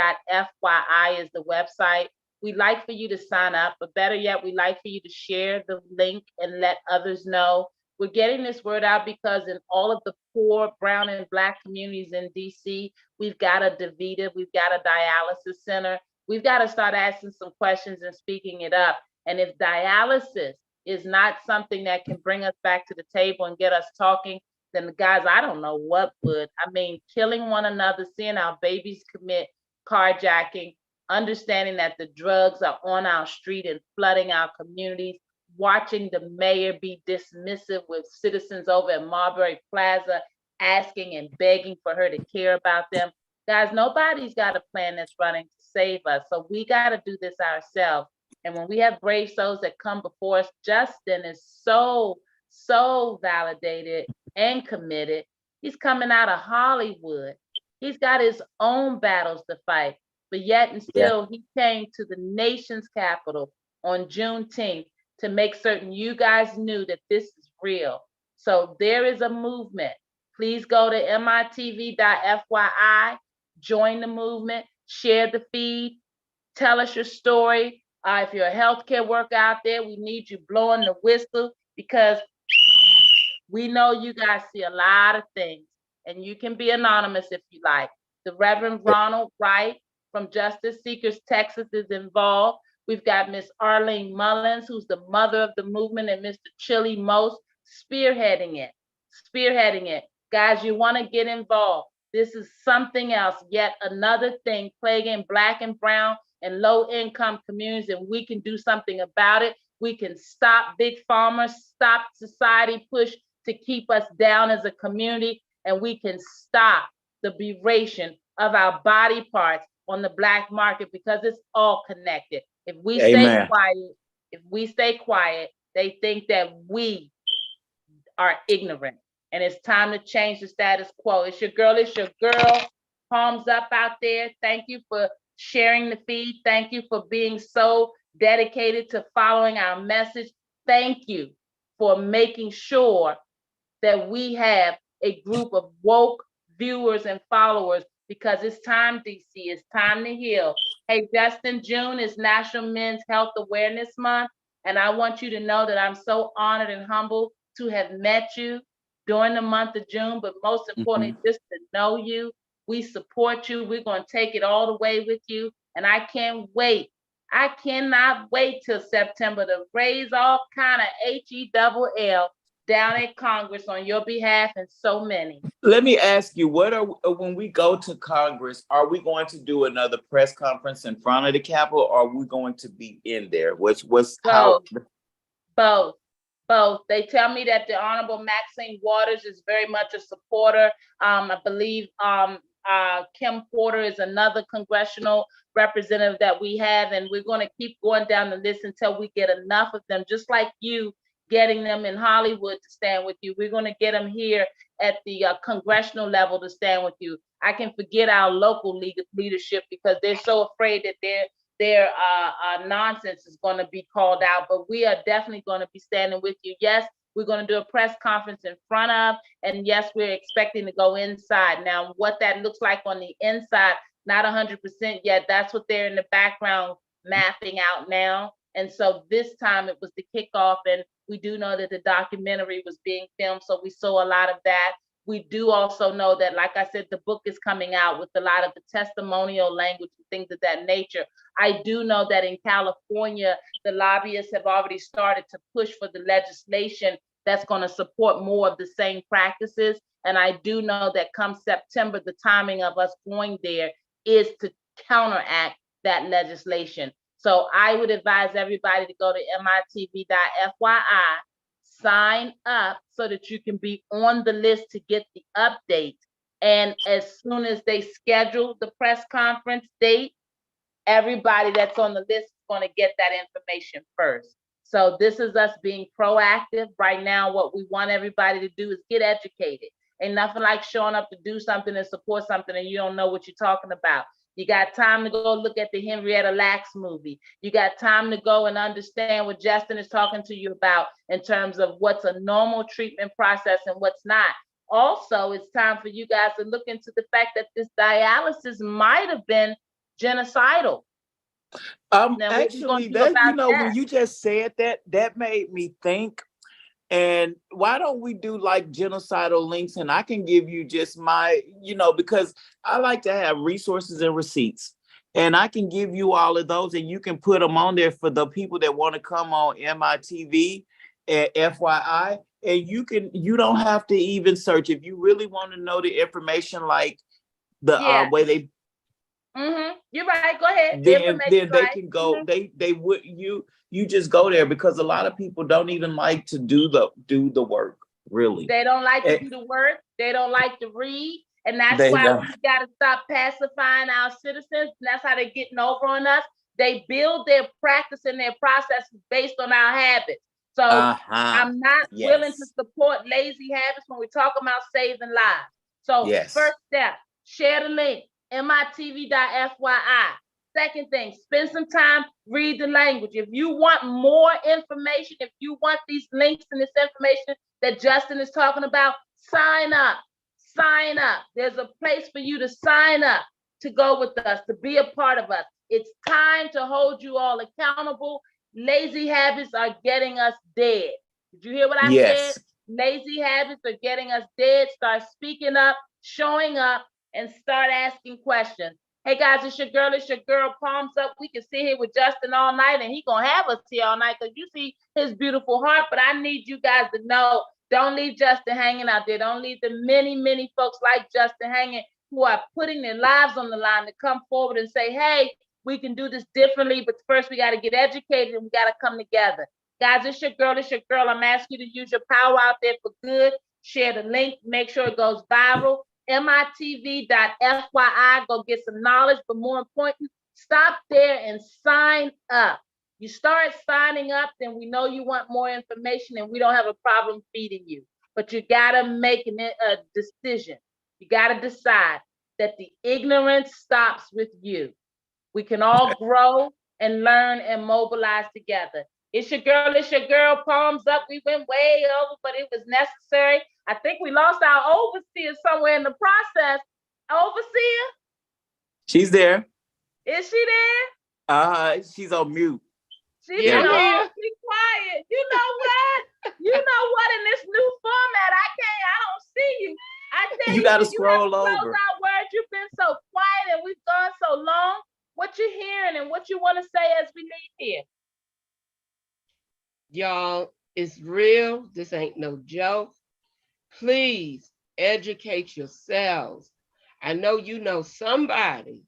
Speaker 1: is the website. We'd like for you to sign up, but better yet, we'd like for you to share the link and let others know. We're getting this word out because in all of the poor brown and Black communities in DC, we've got a DaVita, we've got a dialysis center. We've got to start asking some questions and speaking it up. And if dialysis is not something that can bring us back to the table and get us talking, then guys, I don't know what would. I mean, killing one another, seeing our babies commit carjacking, understanding that the drugs are on our street and flooding our communities, watching the mayor be dismissive with citizens over at Marbury Plaza, asking and begging for her to care about them. Guys, nobody's got a plan that's running to save us. So we got to do this ourselves. And when we have brave souls that come before us, Justin is so validated and committed. He's coming out of Hollywood. He's got his own battles to fight, but yet and still he came to the nation's capital on Juneteenth to make certain you guys knew that this is real. So there is a movement. Please go to mitv.fyi, join the movement, share the feed, tell us your story. If you're a healthcare worker out there, we need you blowing the whistle, because we know you guys see a lot of things, and you can be anonymous if you like. The Reverend Ronald Wright from Justice Seekers Texas is involved. We've got Miss Arlene Mullins, who's the mother of the movement, and Mr. Chili Most spearheading it. Guys, you want to get involved. This is something else, yet another thing plaguing Black and brown and low-income communities, and we can do something about it. We can stop big pharma, stop society push to keep us down as a community, and we can stop the beration of our body parts on the Black market, because it's all connected. If we stay quiet, they think that we are ignorant, and it's time to change the status quo. It's your girl. Palms up out there. Thank you for sharing the feed. Thank you for being so dedicated to following our message. Thank you for making sure that we have a group of woke viewers and followers, because it's time, DC, it's time to heal. Hey, Justin, June is National Men's Health Awareness Month, and I want you to know that I'm so honored and humbled to have met you during the month of June, but most importantly, just to know you. We support you. We're going to take it all the way with you, and I can't wait. I cannot wait till September to raise all kind of HELL down at Congress on your behalf, and so many.
Speaker 4: Let me ask you, when we go to Congress, are we going to do another press conference in front of the Capitol, or are we going to be in there?
Speaker 1: Both. They tell me that the Honorable Maxine Waters is very much a supporter. I believe Kim Porter is another congressional representative that we have, and we're going to keep going down the list until we get enough of them, just like you getting them in Hollywood to stand with you. We're going to get them here at the congressional level to stand with you. I can forget our local leadership, because they're so afraid that their nonsense is going to be called out, but we are definitely going to be standing with you. Yes, we're going to do a press conference in front of, and yes, we're expecting to go inside. Now, what that looks like on the inside, not 100% yet. That's what they're in the background mapping out now. And so this time it was the kickoff, and we do know that the documentary was being filmed, so we saw a lot of that. We do also know that, like I said, the book is coming out with a lot of the testimonial language and things of that nature. I do know that in California, the lobbyists have already started to push for the legislation that's going to support more of the same practices. And I do know that come September, the timing of us going there is to counteract that legislation. So I would advise everybody to go to mitv.fyi, sign up so that you can be on the list to get the update. And as soon as they schedule the press conference date, everybody that's on the list is going to get that information first. So this is us being proactive. Right now, what we want everybody to do is get educated. Ain't nothing like showing up to do something and support something and you don't know what you're talking about. You got time to go look at the Henrietta Lacks movie. You got time to go and understand what Justin is talking to you about in terms of what's a normal treatment process and what's not. Also, it's time for you guys to look into the fact that this dialysis might have been genocidal.
Speaker 4: Actually, when you just said that, that made me think. And why don't we do like genocidal links? And I can give you just my, because I like to have resources and receipts. And I can give you all of those, and you can put them on there for the people that want to come on MITV and FYI. And you don't have to even search. If you really want to know the information, like the way they.
Speaker 1: You're right. Go ahead.
Speaker 4: then
Speaker 1: Information
Speaker 4: they
Speaker 1: right.
Speaker 4: can go, they would, you just go there, because a lot of people don't even like to do the work, really.
Speaker 1: They don't like to
Speaker 4: Eh,
Speaker 1: do the work. They don't like to read. And that's
Speaker 4: They
Speaker 1: why
Speaker 4: don't.
Speaker 1: we got to stop pacifying our citizens. And that's how they're getting over on us. They build their practice and their processes based on our habits. So I'm not willing to
Speaker 4: Yes.
Speaker 1: support lazy habits when we talk about saving lives. So
Speaker 4: Yes.
Speaker 1: first step, share the link, mitv.fyi. Second thing, spend some time, read the language. If you want more information, if you want these links and this information that Justin is talking about, sign up. Sign up. There's a place for you to sign up to go with us, to be a part of us. It's time to hold you all accountable. Lazy habits are getting us dead. Did you hear what I
Speaker 4: Yes.
Speaker 1: said? Lazy habits are getting us dead. Start speaking up, showing up, and start asking questions. Hey guys, it's your girl, Palms Up. We can sit here with Justin all night, and he gonna have us here all night because you see his beautiful heart. But I need you guys to know, don't leave Justin hanging out there. Don't leave the many, many folks like Justin hanging who are putting their lives on the line to come forward and say, hey, we can do this differently, but first we got to get educated and we got to come together. Guys, it's your girl. I'm asking you to use your power out there for good. Share the link, make sure it goes viral. mitv.fyi, go get some knowledge, but more important, stop there and sign up. You start signing up, then we know you want more information and we don't have a problem feeding you. But you gotta make a decision. You gotta decide that the ignorance stops with you. We can all grow and learn and mobilize together. It's your girl, Palms Up. We went way over, but it was necessary. I think we lost our overseer somewhere in the process. Overseer?
Speaker 4: She's there.
Speaker 1: Is she there?
Speaker 4: She's on mute.
Speaker 1: She's
Speaker 3: Yeah,
Speaker 1: been
Speaker 3: I'm here.
Speaker 1: awfully quiet. You know what? You know what? In this new format, I don't see you. I tell
Speaker 4: You
Speaker 1: you,
Speaker 4: gotta
Speaker 1: when you have
Speaker 4: scroll
Speaker 1: to close
Speaker 4: over.
Speaker 1: out words, you've been so quiet and we've gone so long. What you hearing and what you want to say as we leave here?
Speaker 3: Y'all, it's real. This ain't no joke. Please educate yourselves. I know you know somebody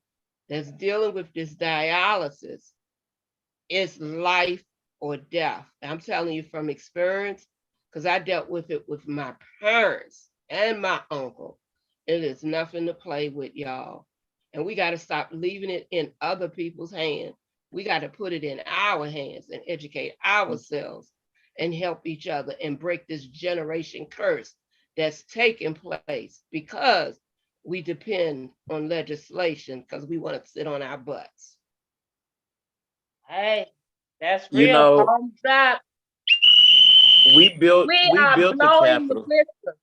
Speaker 3: that's dealing with this dialysis. It's life or death. I'm telling you from experience, because I dealt with it with my parents and my uncle. It is nothing to play with, y'all. And we got to stop leaving it in other people's hands. We got to put it in our hands and educate ourselves and help each other and break this generation curse that's taking place because we depend on legislation because we want to sit on our butts.
Speaker 1: Hey, that's
Speaker 4: You
Speaker 1: real.
Speaker 4: know,
Speaker 1: Palms Up.
Speaker 4: we built
Speaker 1: We are
Speaker 4: the
Speaker 1: blowing the
Speaker 4: Capitol.
Speaker 1: whistle.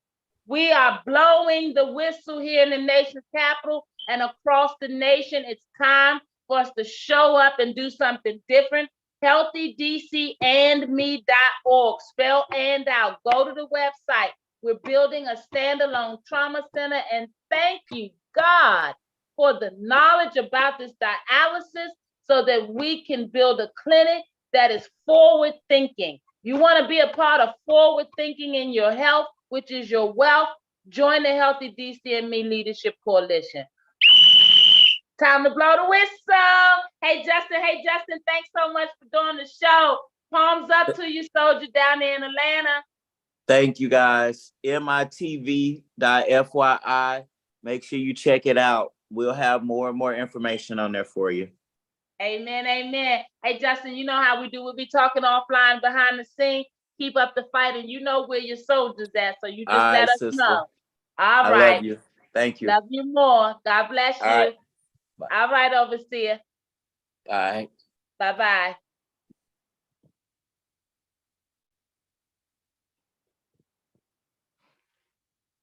Speaker 1: We are blowing the whistle here in the nation's capital and across the nation. It's time for us to show up and do something different. HealthyDCandme.org. Spell and out. Go to the website. We're building a standalone trauma center, and thank you, God, for the knowledge about this dialysis so that we can build a clinic that is forward thinking. You want to be a part of forward thinking in your health, which is your wealth. Join the Healthy DC and Me Leadership Coalition. Time to blow the whistle. Hey, Justin, thanks so much for doing the show. Palms up to you, soldier, down there in Atlanta.
Speaker 4: Thank you, guys. mitv.fyi. Make sure you check it out. We'll have more and more information on there for you.
Speaker 1: Amen, amen. Hey, Justin, you know how we do. We'll be talking offline behind the scene. Keep up the fight, and you know where your soldiers at, so you just let us
Speaker 4: sister.
Speaker 1: know. All
Speaker 4: I
Speaker 1: right.
Speaker 4: love you. Thank you.
Speaker 1: Love you more. God bless you.
Speaker 4: All right. Bye.
Speaker 1: All right, overseer.
Speaker 4: Bye.
Speaker 1: Bye-bye.